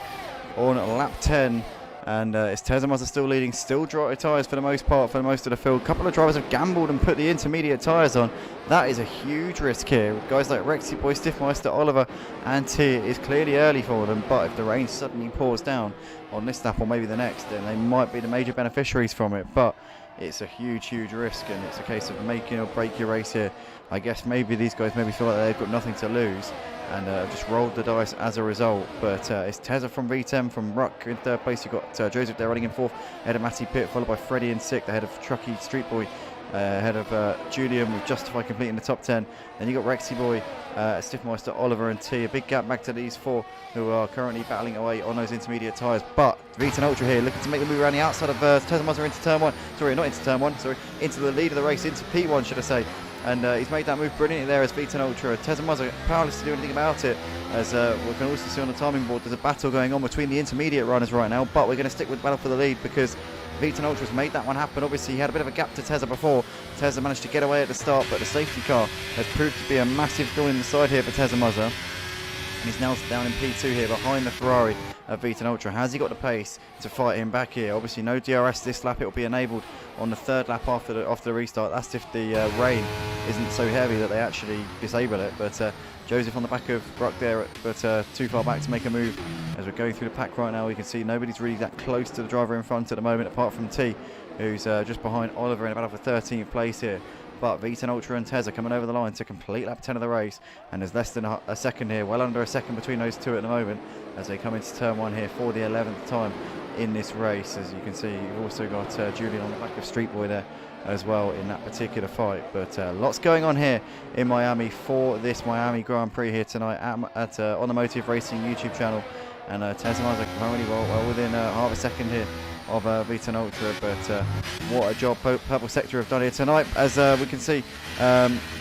on lap 10 And it's Tezamaz still leading, still dry tyres for the most part, for most of the field. A couple of drivers have gambled and put the intermediate tyres on. That is a huge risk here. Guys like Rexy Boy, Stiffmeister, Oliver and T is clearly early for them, but if the rain suddenly pours down on this lap or maybe the next, then they might be the major beneficiaries from it. But it's a huge risk, and it's a case of making or break your race here. I guess maybe these guys maybe feel like they've got nothing to lose and just rolled the dice as a result. But it's Tezza from V10, from Ruck in third place. You've got Joseph there running in fourth, ahead of Matty Pitt, followed by Freddie in sixth, ahead of Trucky Street Boy, ahead of Julian with Justify completing the top 10. Then you got Rexy Boy, Stiffmeister, Oliver and T. A big gap back to these four who are currently battling away on those intermediate tyres. But V10 Ultra here looking to make the move around the outside of Tezza Mazza into turn one. Sorry, not into turn one, sorry, into the lead of the race, into P1 should I say. And he's made that move brilliantly there as V10 Ultra. Tezza Mazza powerless to do anything about it, as we can also see on the timing board there's a battle going on between the intermediate runners right now, but we're going to stick with battle for the lead because V10 Ultra's made that one happen. Obviously he had a bit of a gap to Tezza before. Tezza managed to get away at the start, but the safety car has proved to be a massive thorn in the side here for Tezza Mazza. And he's now down in P2 here behind the Ferrari of V10 Ultra. Has he got the pace to fight him back here? Obviously no DRS this lap. It will be enabled on the third lap after the restart. That's if the rain isn't so heavy that they actually disable it. But Joseph on the back of Brock there, but too far back to make a move. As we're going through the pack right now, we can see nobody's really that close to the driver in front at the moment, apart from T, who's just behind Oliver in about for 13th place here. But V10 Ultra and Tezza coming over the line to complete lap 10 of the race, and there's less than a second here, well under a second between those two at the moment, as they come into turn one here for the 11th time in this race. As you can see, you've also got Julian on the back of Street Boy there as well in that particular fight. But lots going on here in Miami for this Miami Grand Prix here tonight at on the Motive Racing YouTube channel. And Tezza Mazza currently well within half a second here of V10 Ultra, but what a job Purple Sector have done here tonight, as we can see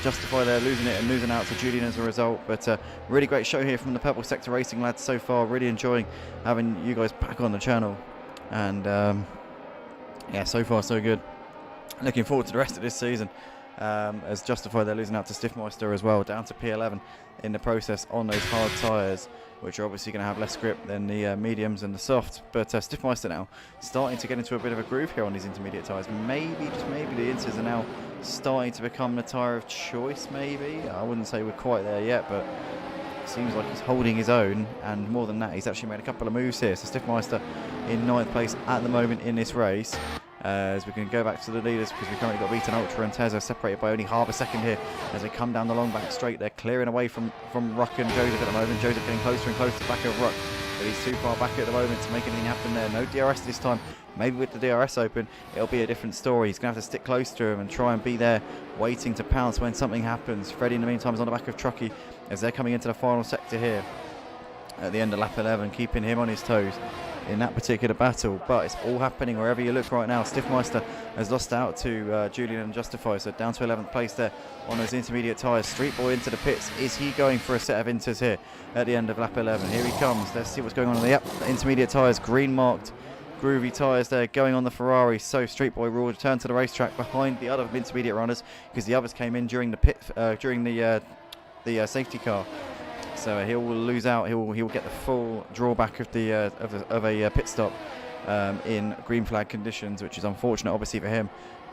Justify there losing it and losing out to Julian as a result. But really great show here from the Purple Sector Racing lads so far. Really enjoying having you guys back on the channel, and yeah, so far so good. Looking forward to the rest of this season, as Justify they're losing out to Stiffmeister as well, down to P11 in the process on those hard tyres, which are obviously going to have less grip than the mediums and the softs. But Stiffmeister now starting to get into a bit of a groove here on these intermediate tyres. Maybe, just maybe, the Inters are now starting to become the tyre of choice, maybe. I wouldn't say we're quite there yet, but it seems like he's holding his own, and more than that, he's actually made a couple of moves here. So Stiffmeister in 9th place at the moment in this race. As we can go back to the leaders, because we've currently got V10 Ultra and Tezza separated by only half a second here as they come down the long back straight. They're clearing away from Ruck and Joseph at the moment. Joseph getting closer and closer to the back of Ruck, but he's too far back at the moment to make anything happen there. No DRS this time. Maybe with the DRS open, it'll be a different story. He's going to have to stick close to him and try and be there waiting to pounce when something happens. Freddie in the meantime is on the back of Trucky as they're coming into the final sector here at the end of lap 11, keeping him on his toes in that particular battle. But it's all happening wherever you look right now. Stiffmeister has lost out to Julian and Justify, so down to 11th place there on those intermediate tyres. Street Boy into the pits. Is he going for a set of inters here at the end of lap 11? Here he comes. Let's see what's going on. Yep, intermediate tyres, green marked, groovy tyres there going on the Ferrari. So Street Boy will return to the racetrack behind the other intermediate runners, because the others came in during the pit during the safety car. So he will lose out. He will get the full drawback of a pit stop in green flag conditions, which is unfortunate, obviously, for him.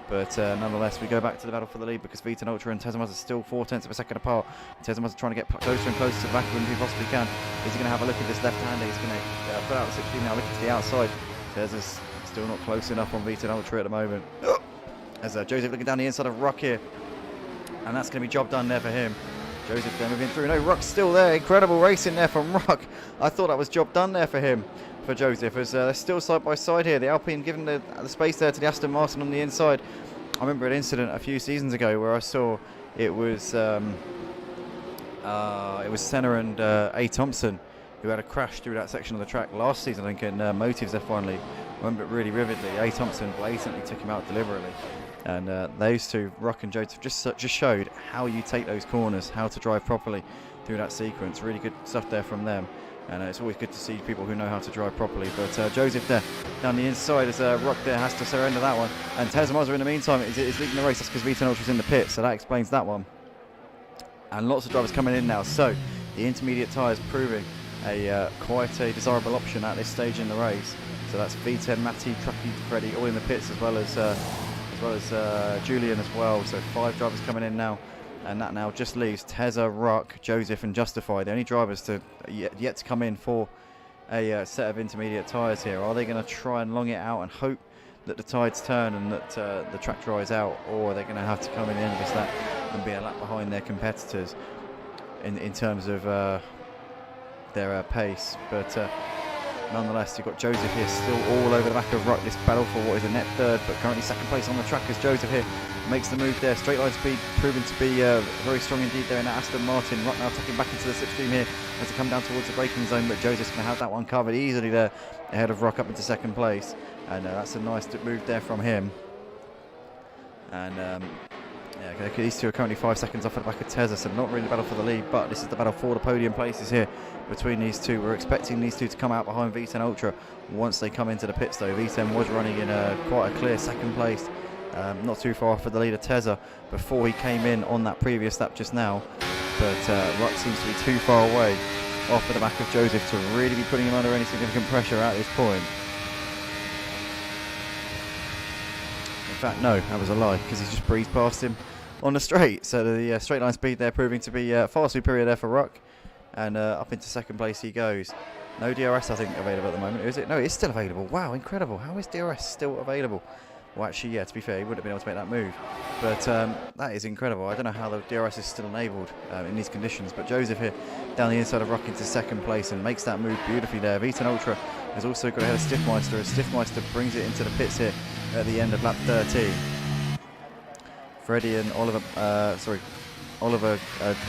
But nonetheless, we go back to the battle for the lead, because V10 Ultra and Tezza Mazza are still 4/10 of a second apart. Tezza Mazza trying to get closer and closer to the back of him if he possibly can. Is he going to have a look at this left-hander? He's going to put out the 16 now, looking to the outside. Tezza's still not close enough on V10 Ultra at the moment. As Joseph looking down the inside of Ruck here, and that's going to be job done there for him. Joseph there moving through. No, Ruck's still there. Incredible racing there from Ruck. I thought that was job done there for him, for Joseph, as they're still side by side here. The Alpine giving the space there to the Aston Martin on the inside. I remember an incident a few seasons ago where I saw it was Senna and A. Thompson who had a crash through that section of the track last season, I think, in Motives F1 League. I remember it really vividly. A. Thompson blatantly took him out deliberately. And those two, Ruck and Joseph, just showed how you take those corners, how to drive properly through that sequence. Really good stuff there from them. And it's always good to see people who know how to drive properly. But Joseph there down the inside, as Ruck there has to surrender that one. And Tezza Mazza in the meantime is leading the race. That's because V10 Ultra's in the pit, so that explains that one. And lots of drivers coming in now. So the intermediate tyres proving quite a desirable option at this stage in the race. So that's V10, Matty, Trucky, Freddie, all in the pits, as well as Julian as well. So 5 drivers coming in now, and that now just leaves Tezza, Ruck, Joseph, and Justify, the only drivers to yet to come in for a set of intermediate tyres here. Are they going to try and long it out and hope that the tides turn and that the track dries out, or are they going to have to come in the end of this lap and be a lap behind their competitors in terms of their pace? But nonetheless, you've got Joseph here still all over the back of Ruck. This battle for what is a net third, but currently second place on the track as Joseph here makes the move there. Straight line speed proving to be very strong indeed there in that Aston Martin. Ruck now tucking back into the slipstream here as they come down towards the braking zone, but Joseph's going to have that one covered easily there ahead of Ruck up into second place. And that's a nice move there from him. And yeah, these two are currently 5 seconds off at the back of Tezza, so not really the battle for the lead, but this is the battle for the podium places here between these two. We're expecting these two to come out behind V10 Ultra once they come into the pits though. V10 was running in quite a clear second place, not too far off of the leader Tezza before he came in on that previous lap just now, but Ruck seems to be too far away off at the back of Joseph to really be putting him under any significant pressure at this point. In fact, no, that was a lie, because he's just breezed past him on the straight. So the straight line speed there proving to be far superior there for Ruck, and up into second place he goes. No DRS I think available at the moment, is it? No, it's still available. Wow, incredible. How is DRS still available? Well, actually, yeah, to be fair, he wouldn't have been able to make that move, but that is incredible. I don't know how the DRS is still enabled in these conditions, but Joseph here down the inside of Ruck into second place and makes that move beautifully there. V10 Ultra has also got ahead of Stiffmeister as Stiffmeister brings it into the pits here at the end of lap 13. Freddie and Oliver, Oliver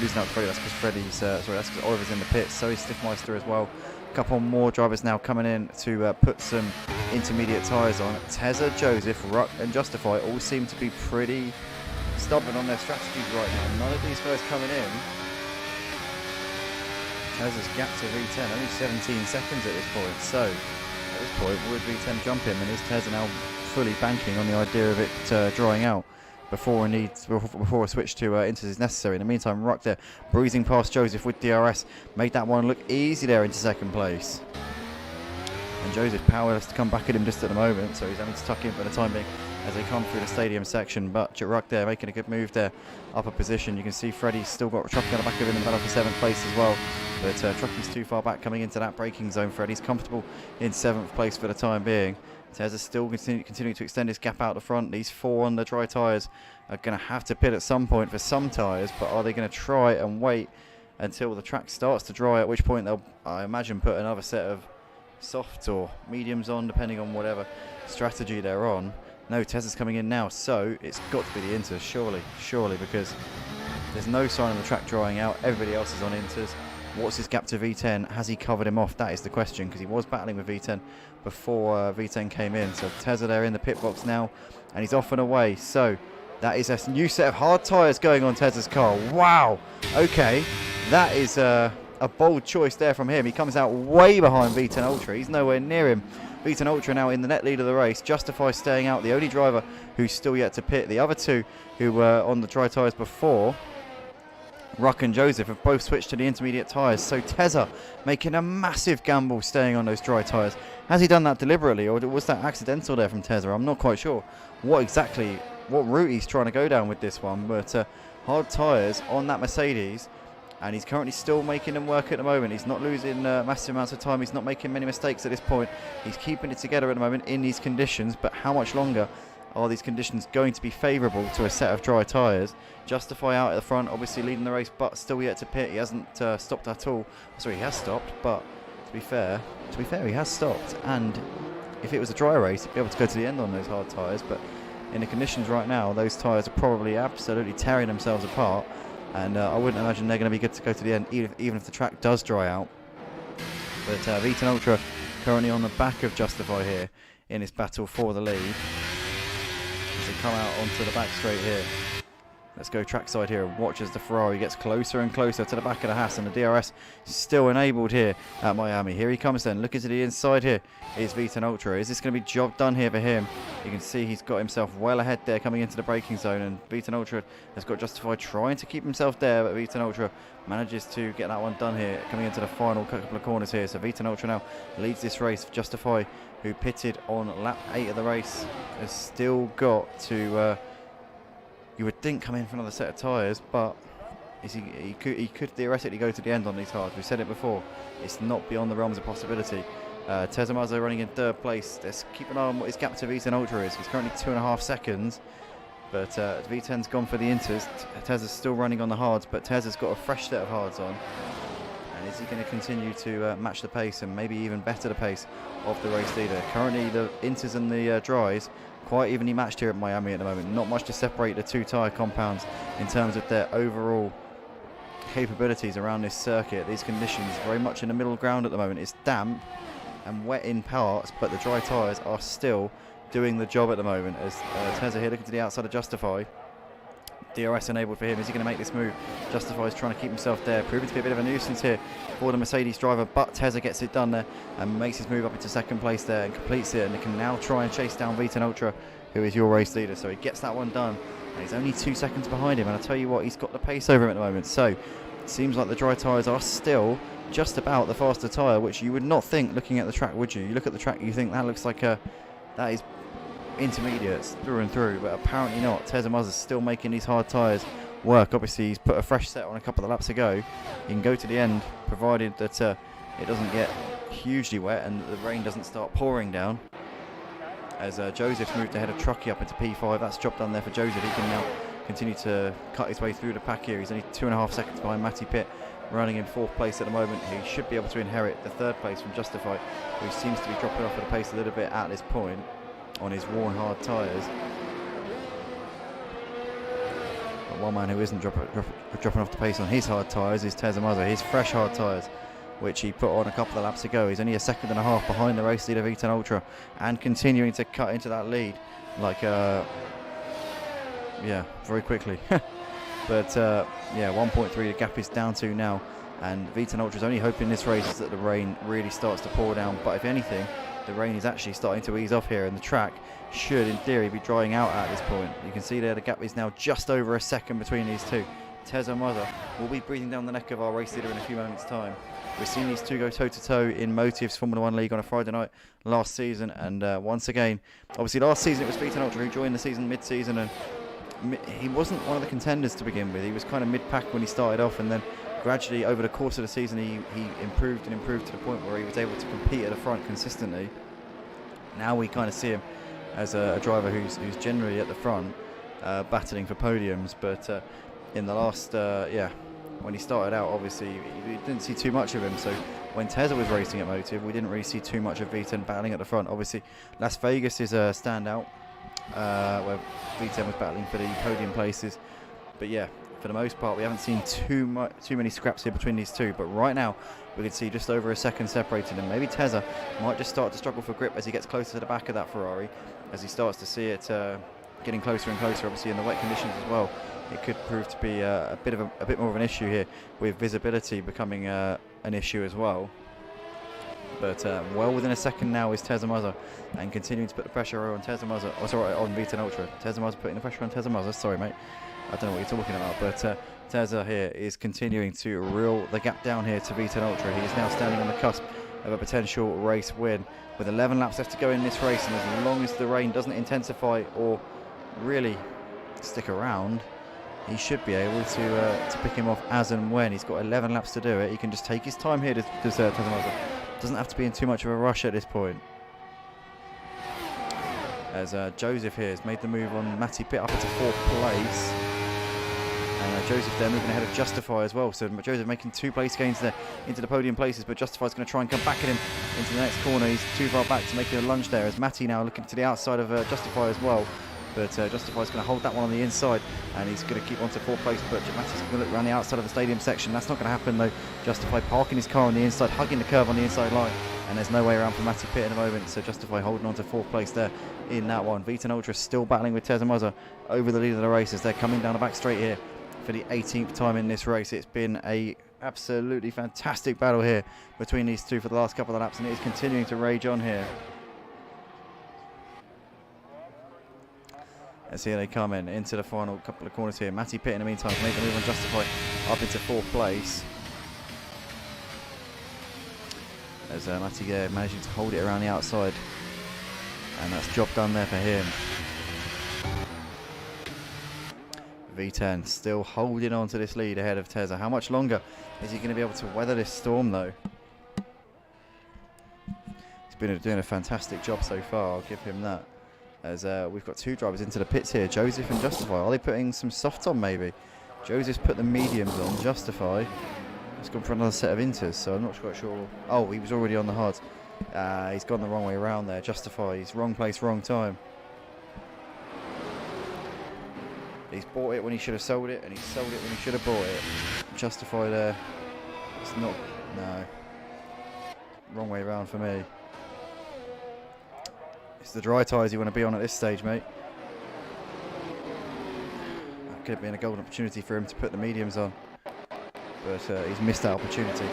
losing out to Freddie, that's because Freddie's, that's because Oliver's in the pits, so is Stiffmeister as well. A couple more drivers now coming in to put some intermediate tyres on. Tezza, Joseph, Ruck and Justify all seem to be pretty stubborn on their strategies right now. None of these guys coming in. Tezza's gap to V10, only 17 seconds at this point, so at this point would V10 jump him, and is Tezza now fully banking on the idea of it drying out before a switch to inters is necessary. In the meantime, Ruck there breezing past Joseph with DRS, made that one look easy there into second place. And Joseph powerless to come back at him just at the moment, so he's having to tuck in for the time being as they come through the stadium section. But Ruck there making a good move there, upper position. You can see Freddie's still got Trucky on the back of him in the battle for 7th place as well. But Trucky's too far back coming into that braking zone. Freddie's comfortable in 7th place for the time being. Tezza still continuing to extend his gap out the front. These 4 on the dry tyres are going to have to pit at some point for some tyres, but are they going to try and wait until the track starts to dry, at which point they'll, I imagine, put another set of softs or mediums on, depending on whatever strategy they're on. No, Tezza's coming in now, so it's got to be the inters, surely, because there's no sign of the track drying out. Everybody else is on inters. What's his gap to V10? Has he covered him off? That is the question, because he was battling with V10 before V10 came in. So Tezza there in the pit box now, and he's off and away. So that is a new set of hard tyres going on Tezza's car. Wow. Okay, that is a bold choice there from him. He comes out way behind V10 Ultra. He's nowhere near him. V10 Ultra now in the net lead of the race. Justify staying out, the only driver who's still yet to pit. The other two who were on the dry tyres before, Ruck and Joseph, have both switched to the intermediate tyres. So Tezza making a massive gamble staying on those dry tyres. Has he done that deliberately, or was that accidental there from Tezza? I'm not quite sure what route he's trying to go down with this one, but hard tyres on that Mercedes, and he's currently still making them work at the moment. He's not losing massive amounts of time. He's not making many mistakes at this point. He's keeping it together at the moment in these conditions, but how much longer are these conditions going to be favourable to a set of dry tyres? Justify out at the front, obviously leading the race, but still yet to pit. He hasn't stopped at all. Sorry, he has stopped, but to be fair, he has stopped. And if it was a dry race, he'd be able to go to the end on those hard tyres. But in the conditions right now, those tyres are probably absolutely tearing themselves apart. And I wouldn't imagine they're going to be good to go to the end, even if the track does dry out. But V10 Ultra currently on the back of Justify here in his battle for the lead. As they come out onto the back straight here. Let's go trackside here and watch as the Ferrari gets closer and closer to the back of the Haas, and the DRS still enabled here at Miami. Here he comes then, looking to the inside here is V10 Ultra. Is this going to be job done here for him? You can see he's got himself well ahead there coming into the braking zone, and V10 Ultra has got Justified trying to keep himself there, but V10 Ultra manages to get that one done here coming into the final couple of corners here. So V10 Ultra now leads this race. Justify, who pitted on lap 8 of the race, has still got to you would think come in for another set of tyres, but he could theoretically go to the end on these hards. We've said it before, it's not beyond the realms of possibility. Tezamazo running in 3rd place. Let's keep an eye on what his gap to V10 Ultra is. He's currently 2.5 seconds, but V10's gone for the inters. Tez is still running on the hards, but Tez has got a fresh set of hards on. And is he going to continue to match the pace and maybe even better the pace of the race leader? Currently the inters and the dries quite evenly matched here at Miami at the moment. Not much to separate the two tyre compounds in terms of their overall capabilities around this circuit. These conditions very much in the middle ground at the moment. It's damp and wet in parts, but the dry tyres are still doing the job at the moment. As Tezza here looking to the outside of Justify. DRS enabled for him. Is he going to make this move? Justify is trying to keep himself there, proving to be a bit of a nuisance here for the Mercedes driver, but Tezza gets it done there and makes his move up into 2nd place there and completes it, and they can now try and chase down V10 Ultra, who is your race leader. So he gets that one done, and he's only 2 seconds behind him, and I tell you what, he's got the pace over him at the moment. So it seems like the dry tyres are still just about the faster tyre, which you would not think looking at the track, would you? You look at the track, you think that looks like that is intermediates through and through, but apparently not. Tezza is still making these hard tyres work. Obviously he's put a fresh set on a couple of laps ago. He can go to the end provided that it doesn't get hugely wet and the rain doesn't start pouring down. As Joseph's moved ahead of Truckee up into P5, that's job done there for Joseph. He can now continue to cut his way through the pack here. He's only 2.5 seconds behind Matty Pitt, running in 4th place at the moment. He should be able to inherit the 3rd place from Justify, who seems to be dropping off at the pace a little bit at this point on his worn hard tyres. But one man who isn't dropping off the pace on his hard tyres is Tezamazo. His fresh hard tyres, which he put on a couple of laps ago. He's only 1.5 seconds behind the race leader V10 Ultra, and continuing to cut into that lead like yeah, very quickly. But yeah, 1.3 the gap is down to now, and V10 Ultra is only hoping this race is that the rain really starts to pour down. But if anything, the rain is actually starting to ease off here, and the track should in theory be drying out at this point. You can see there the gap is now just over 1 second between these two. Tezamazo will be breathing down the neck of our race leader in a few moments time. We've seen these two go toe to toe in Motive's Formula 1 League on a Friday night last season, and once again, obviously last season it was V10 Ultra who joined the season mid-season, and he wasn't one of the contenders to begin with. He was kind of mid-pack when he started off, and then gradually over the course of the season he improved and improved to the point where he was able to compete at the front consistently. Now we kind of see him as a driver who's generally at the front battling for podiums, but in the last when he started out, obviously we didn't see too much of him. So when Tezza was racing at Motive, we didn't really see too much of V10 battling at the front. Obviously Las Vegas is a standout where V10 was battling for the podium places, but yeah, for the most part we haven't seen too many scraps here between these two. But right now we can see just over 1 second separating them. Maybe Tezza might just start to struggle for grip as he gets closer to the back of that Ferrari, as he starts to see it getting closer and closer, obviously in the wet conditions as well. It could prove to be a bit more of an issue here, with visibility becoming an issue as well. But well within 1 second now is Tezamazo, and continuing to put the pressure on Tezamazo. Oh, sorry, on V10 Ultra. Tezamazo putting the pressure on Tezamazo. Sorry, mate. I don't know what you're talking about, but Tezza here is continuing to reel the gap down here to V10 Ultra. He is now standing on the cusp of a potential race win, with 11 laps left to go in this race, and as long as the rain doesn't intensify or really stick around, he should be able to pick him off as and when. He's got 11 laps to do it. He can just take his time here to Tezamazo. Doesn't have to be in too much of a rush at this point. As Joseph here has made the move on Matty Pitt up into 4th place. And Joseph there moving ahead of Justify as well. So Joseph making 2 place gains there into the podium places, but Justify's going to try and come back at him into the next corner. He's too far back to make a lunge there, as Matty now looking to the outside of Justify as well. But Justify's going to hold that one on the inside, and he's going to keep on to 4th place. But Matty's going to look around the outside of the stadium section. That's not going to happen though. Justify parking his car on the inside, hugging the curve on the inside line, and there's no way around for Matty Pitt at the moment. So Justify holding on to 4th place there in that one. V10 Ultra still battling with Teza Muzza over the lead of the race as they're coming down the back straight here for the 18th time in this race. It's been a absolutely fantastic battle here between these two for the last couple of laps, and it is continuing to rage on here. As here they come into the final couple of corners here. Matty Pitt in the meantime made the move on Justify up into 4th place. As Matty managing to hold it around the outside, and that's job done there for him. V10 still holding on to this lead ahead of Teza. How much longer is he going to be able to weather this storm though? He's been doing a fantastic job so far, I'll give him that. As we've got 2 drivers into the pits here, Joseph and Justify. Are they putting some softs on maybe? Joseph's put the mediums on. Justify has gone for another set of inters, so I'm not quite sure. Oh, he was already on the hards. He's gone the wrong way around there. Justify, he's wrong place, wrong time. He's bought it when he should have sold it, and he sold it when he should have bought it. Justify there. It's not, no. Wrong way around for me. It's the dry tyres you want to be on at this stage, mate. That could have been a golden opportunity for him to put the mediums on, but he's missed that opportunity.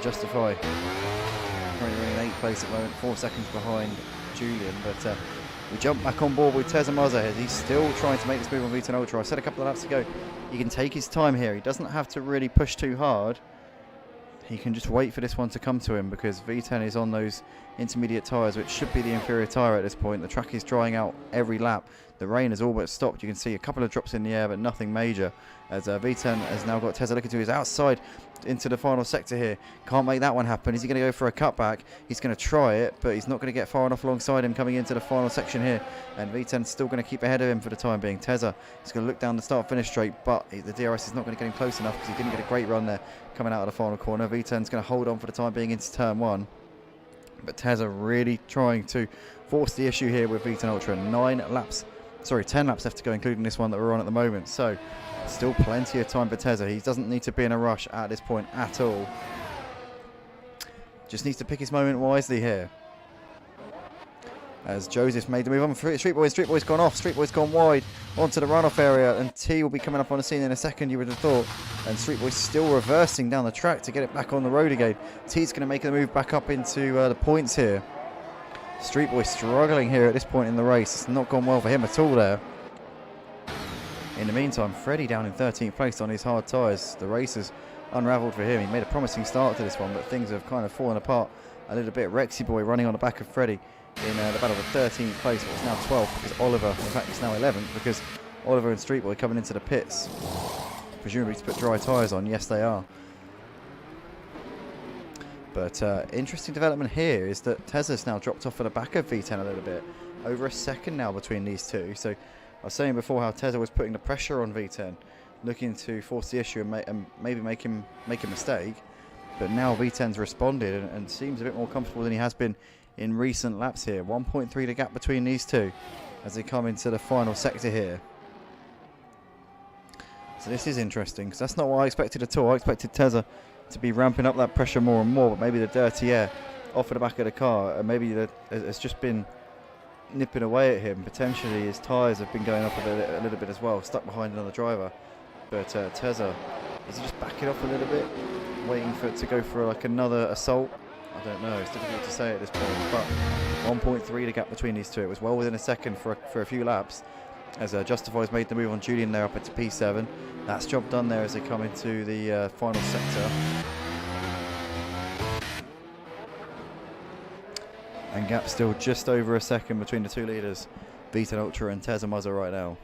Justify currently running 8th place at the moment, 4 seconds behind Julian, but we jump back on board with Teza Muzza as he's still trying to make this move on V10 Ultra. I said a couple of laps ago, he can take his time here. He doesn't have to really push too hard. He can just wait for this one to come to him because V10 is on those intermediate tyres, which should be the inferior tyre at this point. The track is drying out every lap. The rain has all but stopped. You can see a couple of drops in the air, but nothing major. As V10 has now got Teza looking to his outside into the final sector here. Can't make that one happen. Is he going to go for a cutback? He's going to try it, but he's not going to get far enough alongside him coming into the final section here. And V10's still going to keep ahead of him for the time being. Teza is going to look down the start-finish straight, but the DRS is not going to get him close enough because he didn't get a great run there coming out of the final corner. V10's going to hold on for the time being into turn 1. But Teza really trying to force the issue here with V10 Ultra. 10 laps left to go, including this one that we're on at the moment. So still plenty of time for Teza. He doesn't need to be in a rush at this point at all. Just needs to pick his moment wisely here. As Joseph's made the move on for Street Boy. Street Boy's gone off. Street Boy's gone wide onto the runoff area, and T will be coming up on the scene in a second, you would have thought. And Street Boy's still reversing down the track to get it back on the road again. T's going to make the move back up into the points here. Street Boy struggling here at this point in the race. It's not gone well for him at all there. In the meantime, Freddie down in 13th place on his hard tyres. The race has unravelled for him. He made a promising start to this one, but things have kind of fallen apart a little bit. Rexy Boy running on the back of Freddie in the battle for 13th place. Well, it's now 12th because Oliver, in fact it's now 11th because Oliver and Street Boy coming into the pits. Presumably to put dry tyres on. Yes, they are. But interesting development here is that Teza's now dropped off at the back of V10 a little bit. Over a second now between these two. So I was saying before how Teza was putting the pressure on V10, looking to force the issue and maybe make him make a mistake. But now V10's responded and seems a bit more comfortable than he has been in recent laps here. 1.3 the gap between these two as they come into the final sector here. So this is interesting because that's not what I expected at all. I expected Teza to be ramping up that pressure more and more, but maybe the dirty air off of the back of the car and maybe it's just been nipping away at him. Potentially his tyres have been going off a little bit as well, stuck behind another driver. But Teza, is he just backing off a little bit, waiting for it to go for like another assault? I don't know, it's difficult to say at this point, but 1.3 the gap between these two. It was well within a second for a few laps as Justify's made the move on Julian there up into P7. That's job done there as they come into the final sector. And gap still just over a second between the two leaders, V10 Ultra and Teza Muzza right now.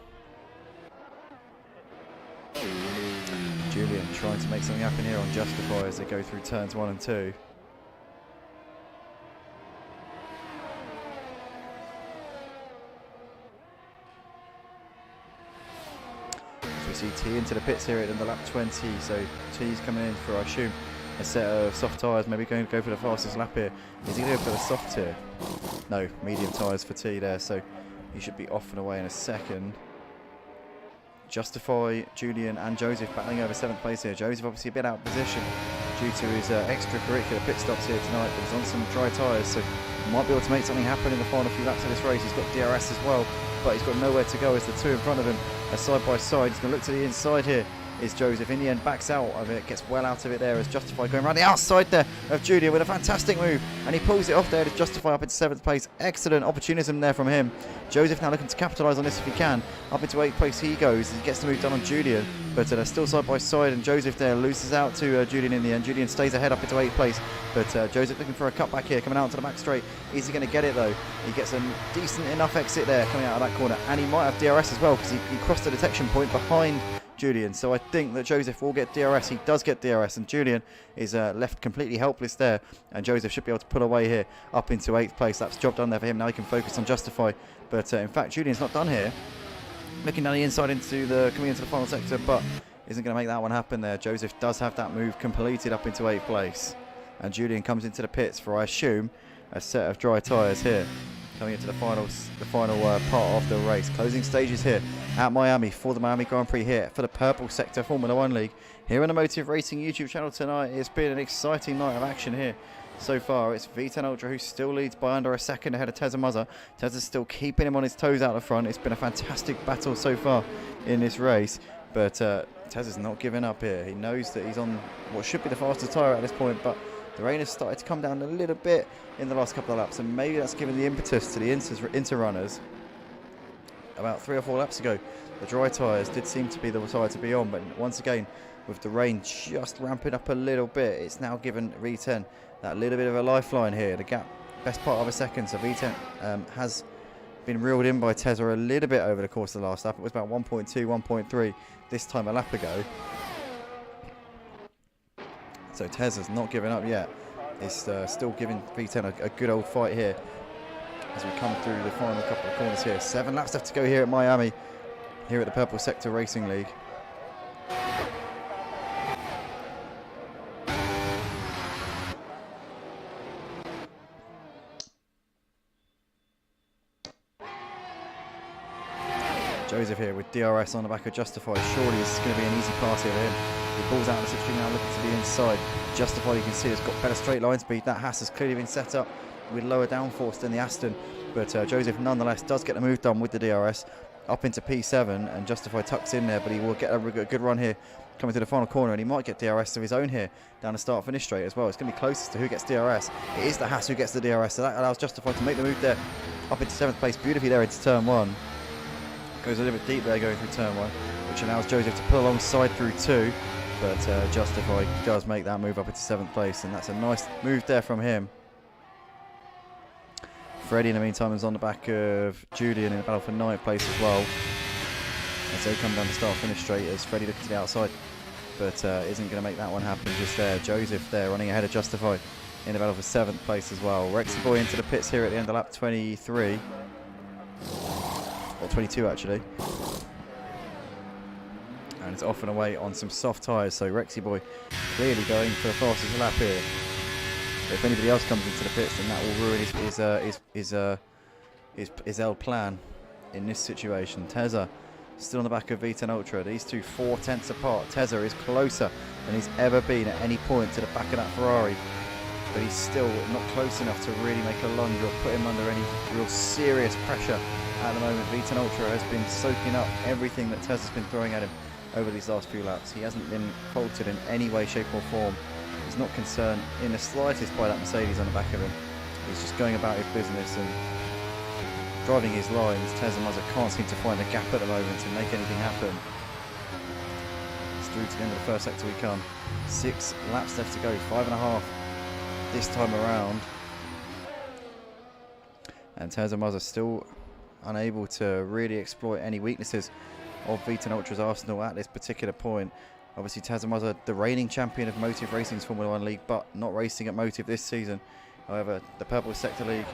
Julian trying to make something happen here on Justify as they go through turns 1 and 2. We see T into the pits here in the lap 20, so T's coming in for, I assume, a set of soft tyres, maybe going to go for the fastest lap here. Is he going to go for the soft here? No, medium tyres for T there, so He should be off and away in a second. Justify, Julian and Joseph battling over 7th place here. Joseph obviously a bit out of position due to his extracurricular pit stops here tonight, but he's on some dry tyres, so he might be able to make something happen in the final few laps of this race. He's got DRS as well, but he's got nowhere to go as the two in front of him are side by side. He's going to look to the inside here. Is Joseph. In the end, backs out of it, gets well out of it there as Justify going around the outside there of Julian with a fantastic move, and he pulls it off there to Justify up into 7th place. Excellent opportunism there from him. Joseph now looking to capitalise on this if he can. Up into 8th place he goes. He gets the move done on Julian, but they're still side by side, and Joseph there loses out to Julian in the end. Julian stays ahead up into 8th place, but Joseph looking for a cutback here, coming out to the back straight. Is he going to get it though? He gets a decent enough exit there coming out of that corner, and he might have DRS as well because he crossed the detection point behind Julian. So I think that Joseph will get DRS. He does get DRS, and Julian is left completely helpless there, and Joseph should be able to pull away here up into 8th place. That's job done there for him. Now he can focus on Justify, but in fact Julian's not done here. Looking down the inside into the coming into the final sector, but isn't going to make that one happen there. Joseph does have that move completed up into 8th place, and Julian comes into the pits for, I assume, a set of dry tyres here. Coming into the final part of the race. Closing stages here at Miami for the Miami Grand Prix here for the Purple Sector Formula 1 League. Here on the Motive Racing YouTube channel tonight, it's been an exciting night of action here. So far, it's V10 Ultra who still leads by under a second ahead of Tezza Muzza. Tezza's still keeping him on his toes out the front. It's been a fantastic battle so far in this race, but Tezza's not giving up here. He knows that he's on what should be the fastest tyre at this point, but the rain has started to come down a little bit in the last couple of laps, and maybe that's given the impetus to the Inter runners. About 3 or 4 laps ago, the dry tyres did seem to be the tyre to be on, but once again, with the rain just ramping up a little bit, it's now given V10 that little bit of a lifeline here. The gap, best part of a second, so V10 has been reeled in by Tezza a little bit over the course of the last lap. It was about 1.2, 1.3 this time a lap ago. So Tezza's not giving up yet. It's still giving V10 a good old fight here as we come through the final couple of corners here. 7 laps left to go here at Miami, here at the Purple Sector Racing League. Joseph here with DRS on the back of Justify. Surely this is going to be an easy pass here for him. He pulls out the slipstream now, looking to the inside. Justify, you can see, has got better straight line speed. That Haas has clearly been set up with lower downforce than the Aston, but Joseph nonetheless does get the move done with the DRS up into P7, and Justify tucks in there, but he will get a good run here coming to the final corner, and he might get DRS of his own here down the start finish straight as well. It's going to be closest to who gets DRS. It is the Haas who gets the DRS, so that allows Justify to make the move there up into 7th place beautifully there into turn 1. Goes a little bit deep there going through turn 1, which allows Joseph to pull alongside through 2, but Justify does make that move up into 7th place, and that's a nice move there from him. Freddie in the meantime is on the back of Julian in the battle for 9th place as well, as they come down the start finish straight as Freddie looking to the outside, but isn't going to make that one happen just there. Joseph there running ahead of Justify in the battle for 7th place as well. Rexy Boy into the pits here at the end of lap 23. Or 22 actually, and it's off and away on some soft tyres, so Rexy Boy clearly going for the fastest lap here. But if anybody else comes into the pits, then that will ruin his L plan in this situation. Tezza still on the back of V10 Ultra. These two 4 tenths apart. Tezza is closer than he's ever been at any point to the back of that Ferrari, but he's still not close enough to really make a lunge or put him under any real serious pressure. At the moment, V10 Ultra has been soaking up everything that Tezza's been throwing at him over these last few laps. He hasn't been faltered in any way, shape or form. He's not concerned in the slightest by that Mercedes on the back of him. He's just going about his business and driving his lines. Tezza Muzza can't seem to find a gap at the moment to make anything happen. It's through to the end of the first sector we come. 6 laps left to go, 5.5 this time around. And Tezza Muzza still unable to really exploit any weaknesses of V10 Ultra's arsenal at this particular point. Obviously Tezza Muzza, the reigning champion of Motive Racing's Formula 1 League, but not racing at Motive this season. However, the Purple Sector League,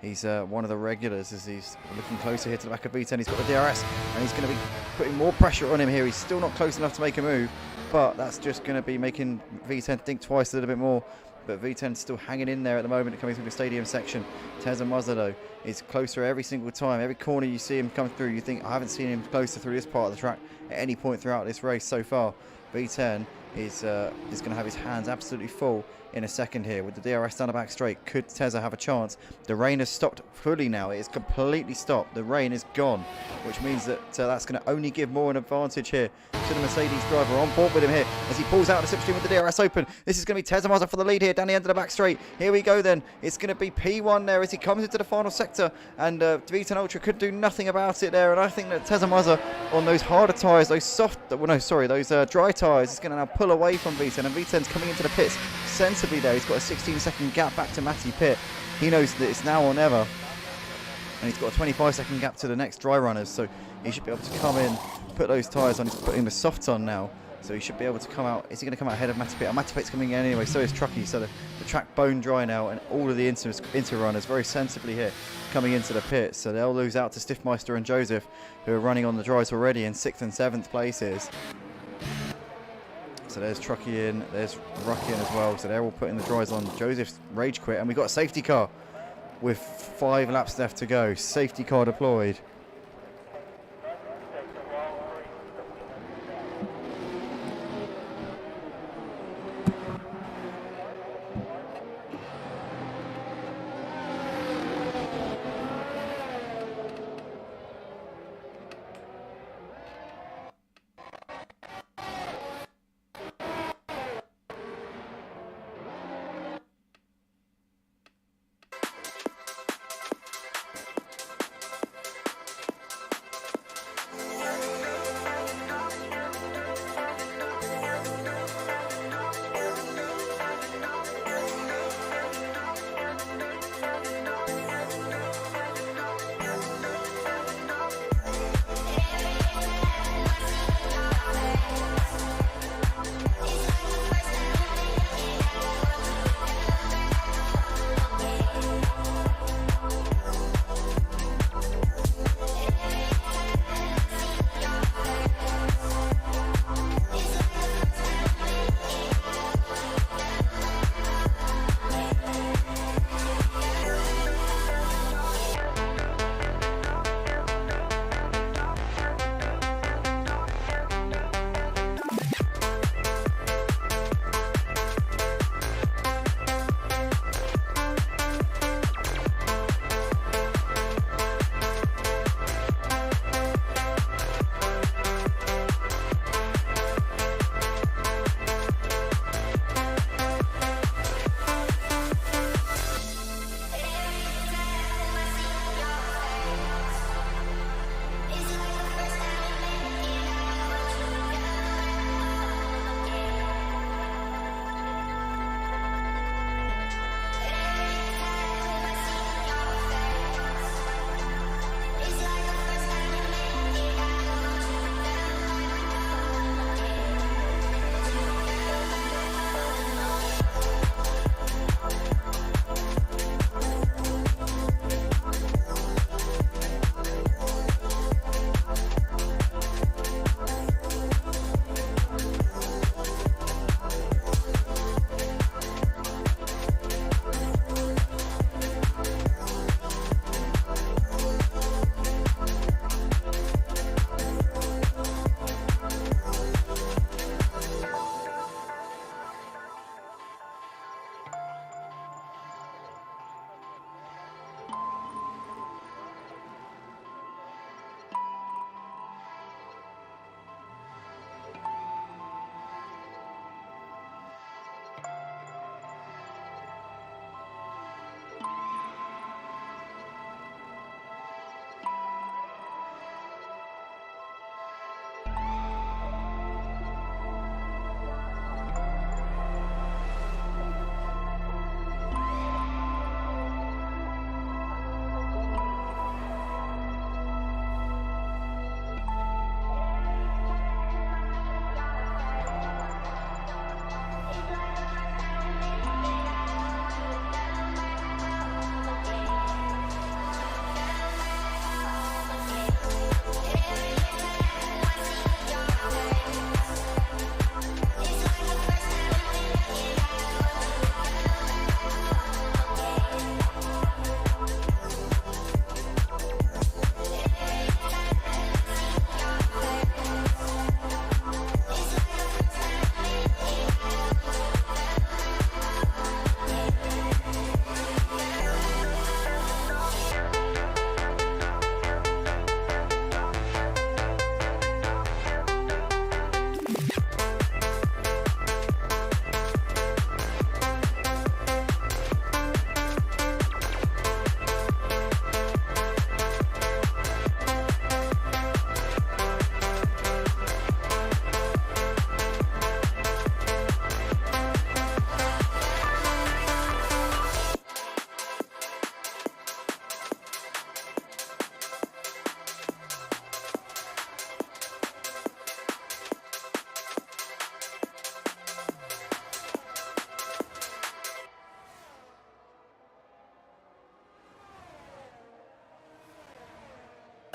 he's one of the regulars as he's looking closer here to the back of V10. He's got the DRS, and he's going to be putting more pressure on him here. He's still not close enough to make a move, but that's just going to be making V10 think twice a little bit more but V10's still hanging in there at the moment, coming through the stadium section. Teza Mazza, though, is closer every single time. Every corner you see him come through, you think, I haven't seen him closer through this part of the track at any point throughout this race so far. V10 is going to have his hands absolutely full in a second here. With the DRS down the back straight, could Teza have a chance? The rain has stopped fully now. It is completely stopped. The rain is gone, which means that that's going to only give more an advantage here to the Mercedes driver. On board with him here as he pulls out the slipstream with the DRS open. This is going to be Teza Mazza for the lead here down the end of the back straight. Here we go then. It's going to be P1 there as he comes into the final sector, and V10 Ultra could do nothing about it there. And I think that Teza Mazza on those harder tyres, those soft, well no, sorry, those dry tyres, is going to now pull away from V10, and V10's coming into the pits sensibly there. He's got a 16-second gap back to Matty Pitt. He knows that it's now or never, and he's got a 25-second gap to the next dry runners, so he should be able to come in, put those tyres on. He's putting the softs on now, so he should be able to come out. Is he going to come out ahead of Matty Pitt? Oh, Matty Pitt's coming in anyway, so is Truckee, so the track bone dry now, and all of the inter runners very sensibly here coming into the pits, so they'll lose out to Stiffmeister and Joseph, who are running on the dries already in 6th and 7th places. So there's Truckee in, there's Rucky in as well, so they're all putting the dries on. Joseph's rage quit, and we've got a safety car with 5 laps left to go. Safety car deployed.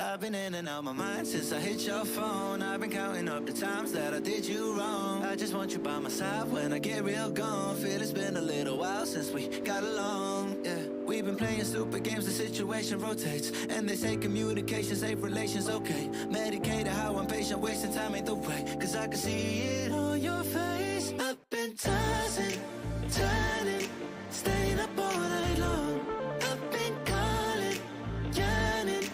I've been in and out my mind since I hit your phone. I've been counting up the times that I did you wrong. I just want you by my side when I get real gone. Feel it's been a little while since we got along, yeah. We've been playing stupid games, the situation rotates. And they say communication, safe relations, okay. Medicated how I'm patient, wasting time ain't the way. Cause I can see it on your face. I've been tossing, turning, staying up all night long. I've been calling, yearning,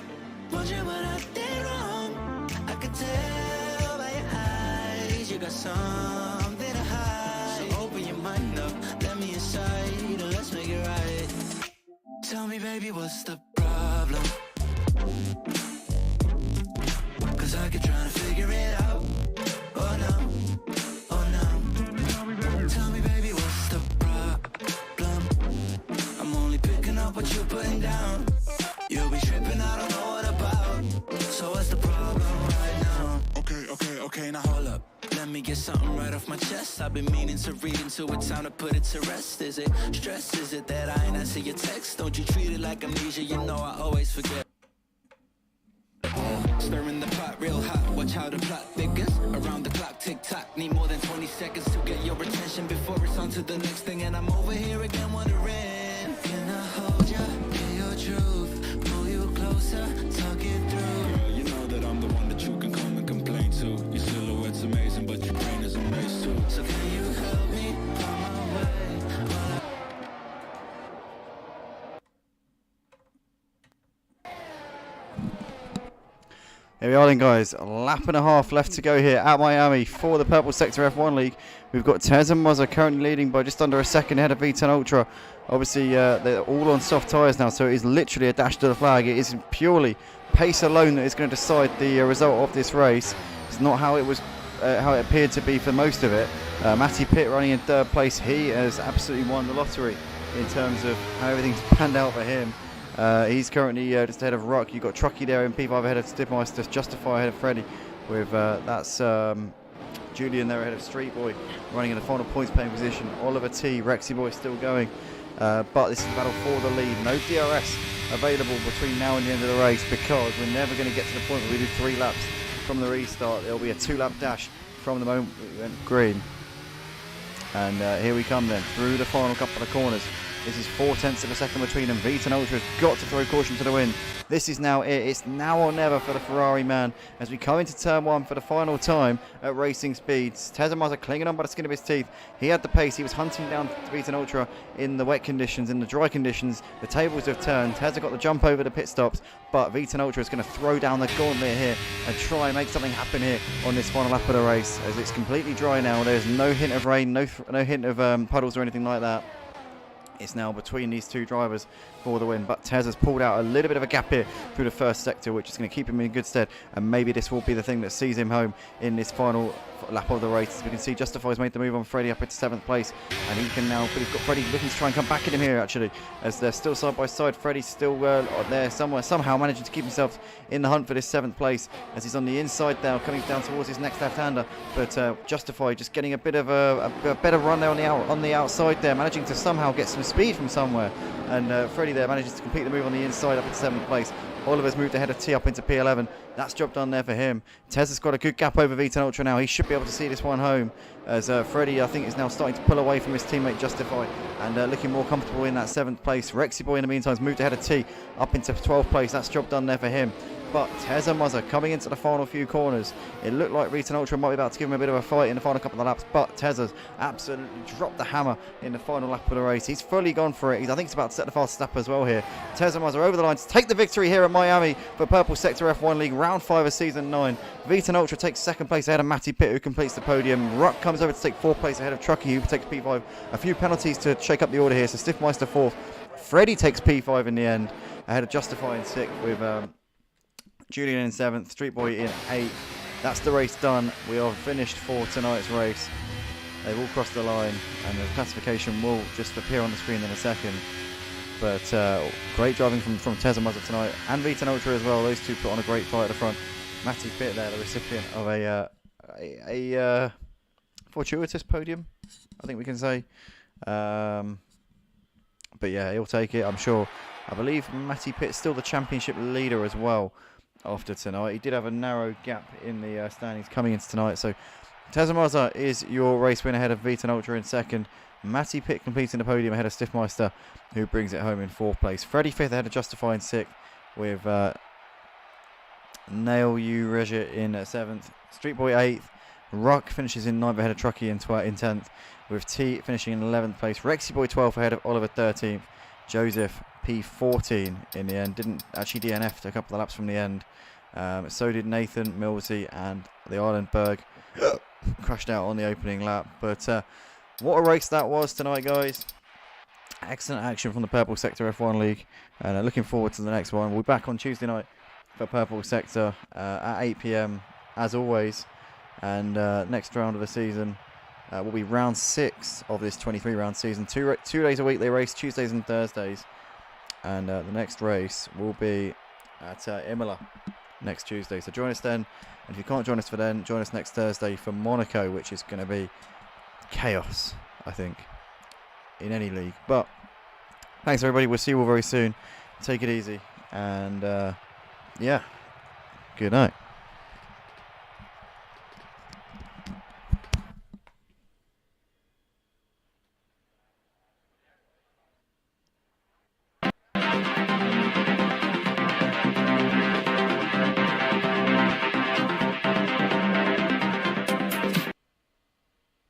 wondering what I did wrong. I could tell by your eyes you got something to hide. So open your mind up, let me inside, and let's make it right. Tell me, baby, what's the problem? Cause I keep trying to figure it out. Oh no, oh no. Tell me, baby, what's the problem? I'm only picking up what you're putting down. You'll be tripping, I don't know what about. So what's the problem right now? Okay, now hold up. Let me get something right off my chest. I've been meaning to read into it, time to put it to rest. Is it stress? Is it that I ain't answer your text? Don't you treat it like amnesia, you know I always forget. Stirring the pot real hot, watch how the plot thickens. Around the clock, tick tock, need more than 20 seconds to get your attention before it's on to the next thing. And I'm over here again wondering, can I hold you, hear your truth, pull you closer, talk it through. Girl, you know that I'm the one that you can come and complain to. Your silhouette's amazing, but your brain is a maze too. So can you help me on my way? Here we are then, guys. A lap and a half left to go here at Miami for the Purple Sector F1 League. We've got Tez and Mozza currently leading by just under a second ahead of V10 Ultra. Obviously, they're all on soft tyres now, so it is literally a dash to the flag. It is purely pace alone that is going to decide the result of this race. It's not how it was, how it appeared to be for most of it. Matty Pitt running in third place. He has absolutely won the lottery in terms of how everything's panned out for him. He's currently just ahead of Ruck. You've got Truckee there in P5 ahead of Stiffmeister, Justify ahead of Freddie. With that's Julian there ahead of Street Boy, running in the final points paying position. Oliver T, Rexy Boy still going. But this is a battle for the lead. No DRS available between now and the end of the race because we're never going to get to the point where we do 3 laps from the restart. There'll be a 2-lap dash from the moment we went green. And here we come then through the final couple of corners. This is 0.4 of a second between them. V10 Ultra has got to throw caution to the wind. This is now it. It's now or never for the Ferrari man as we come into turn 1 for the final time at racing speeds. Tez and Mozza clinging on by the skin of his teeth. He had the pace. He was hunting down V10 Ultra in the wet conditions, in the dry conditions. The tables have turned. Tez got the jump over the pit stops, but V10 Ultra is going to throw down the gauntlet here and try and make something happen here on this final lap of the race as it's completely dry now. There's no hint of rain, no hint of puddles or anything like that. It's now between these two drivers for the win, but Tez has pulled out a little bit of a gap here through the first sector, which is going to keep him in good stead, and maybe this will be the thing that sees him home in this final lap of the race. As we can see, Justify's made the move on Freddie up into 7th place, and he can now, but he's got Freddie looking to try and come back at him here actually, as they're still side by side. Freddie's still there somewhere, somehow managing to keep himself in the hunt for this 7th place, as he's on the inside now, coming down towards his next left-hander, but Justify just getting a bit of a better run there on the outside there, managing to somehow get some speed from somewhere, and Freddie there manages to complete the move on the inside up in 7th place. Oliver's moved ahead of T up into P11. That's job done there for him. Tez has got a good gap over V10 Ultra now. He should be able to see this one home as Freddie, I think, is now starting to pull away from his teammate Justify and looking more comfortable in that 7th place. Rexy Boy in the meantime has moved ahead of T up into 12th place. That's job done there for him. But Tez and Mozza coming into the final few corners. It looked like V10 Ultra might be about to give him a bit of a fight in the final couple of laps, but Tez has absolutely dropped the hammer in the final lap of the race. He's fully gone for it. I think he's about to set the fastest lap as well here. Tez and Mozza over the line to take the victory here at Miami for Purple Sector F1 League, round 5 of season 9. V10 Ultra takes 2nd place ahead of Matty Pitt, who completes the podium. Ruck comes over to take 4th place ahead of Truckee, who takes P5. A few penalties to shake up the order here, so Stiffmeister 4th. Freddie takes P5 in the end, ahead of Justify in 6th with Julian in 7th, Street Boy in 8th. That's the race done. We are finished for tonight's race. They've all crossed the line, and the classification will just appear on the screen in a second. But great driving from Tez and Mozza tonight, and V10 Ultra as well. Those two put on a great fight at the front. Matty Pitt there, the recipient of a fortuitous podium, I think we can say. But yeah, he'll take it, I'm sure. I believe Matty Pitt's still the championship leader as well. after tonight. He did have a narrow gap in the standings coming into tonight. So Tazamaza is your race win ahead of Vitan Ultra in second. Matty Pitt completing the podium ahead of Stiffmeister, who brings it home in fourth place. Freddie fifth ahead of Justify in sixth, with Nail You Regia in seventh. Street Boy eighth. Ruck finishes in ninth ahead of Truckee in 10th, with T finishing in 11th place. Rexy Boy 12th ahead of Oliver 13th. Joseph P14 in the end. Didn't actually DNF a couple of laps from the end. So did Nathan Millsy, and the Islandberg crashed out on the opening lap. But what a race that was tonight, guys. Excellent action from the Purple Sector F1 League, and looking forward to the next one. We'll be back on Tuesday night for Purple Sector at 8 PM as always. And next round of the season will be round 6 of this 23-round season. Two days a week they race, Tuesdays and Thursdays. And the next race will be at Imola next Tuesday. So join us then. And if you can't join us for then, join us next Thursday for Monaco, which is going to be chaos, I think, in any league. But thanks, everybody. We'll see you all very soon. Take it easy. And, yeah, good night.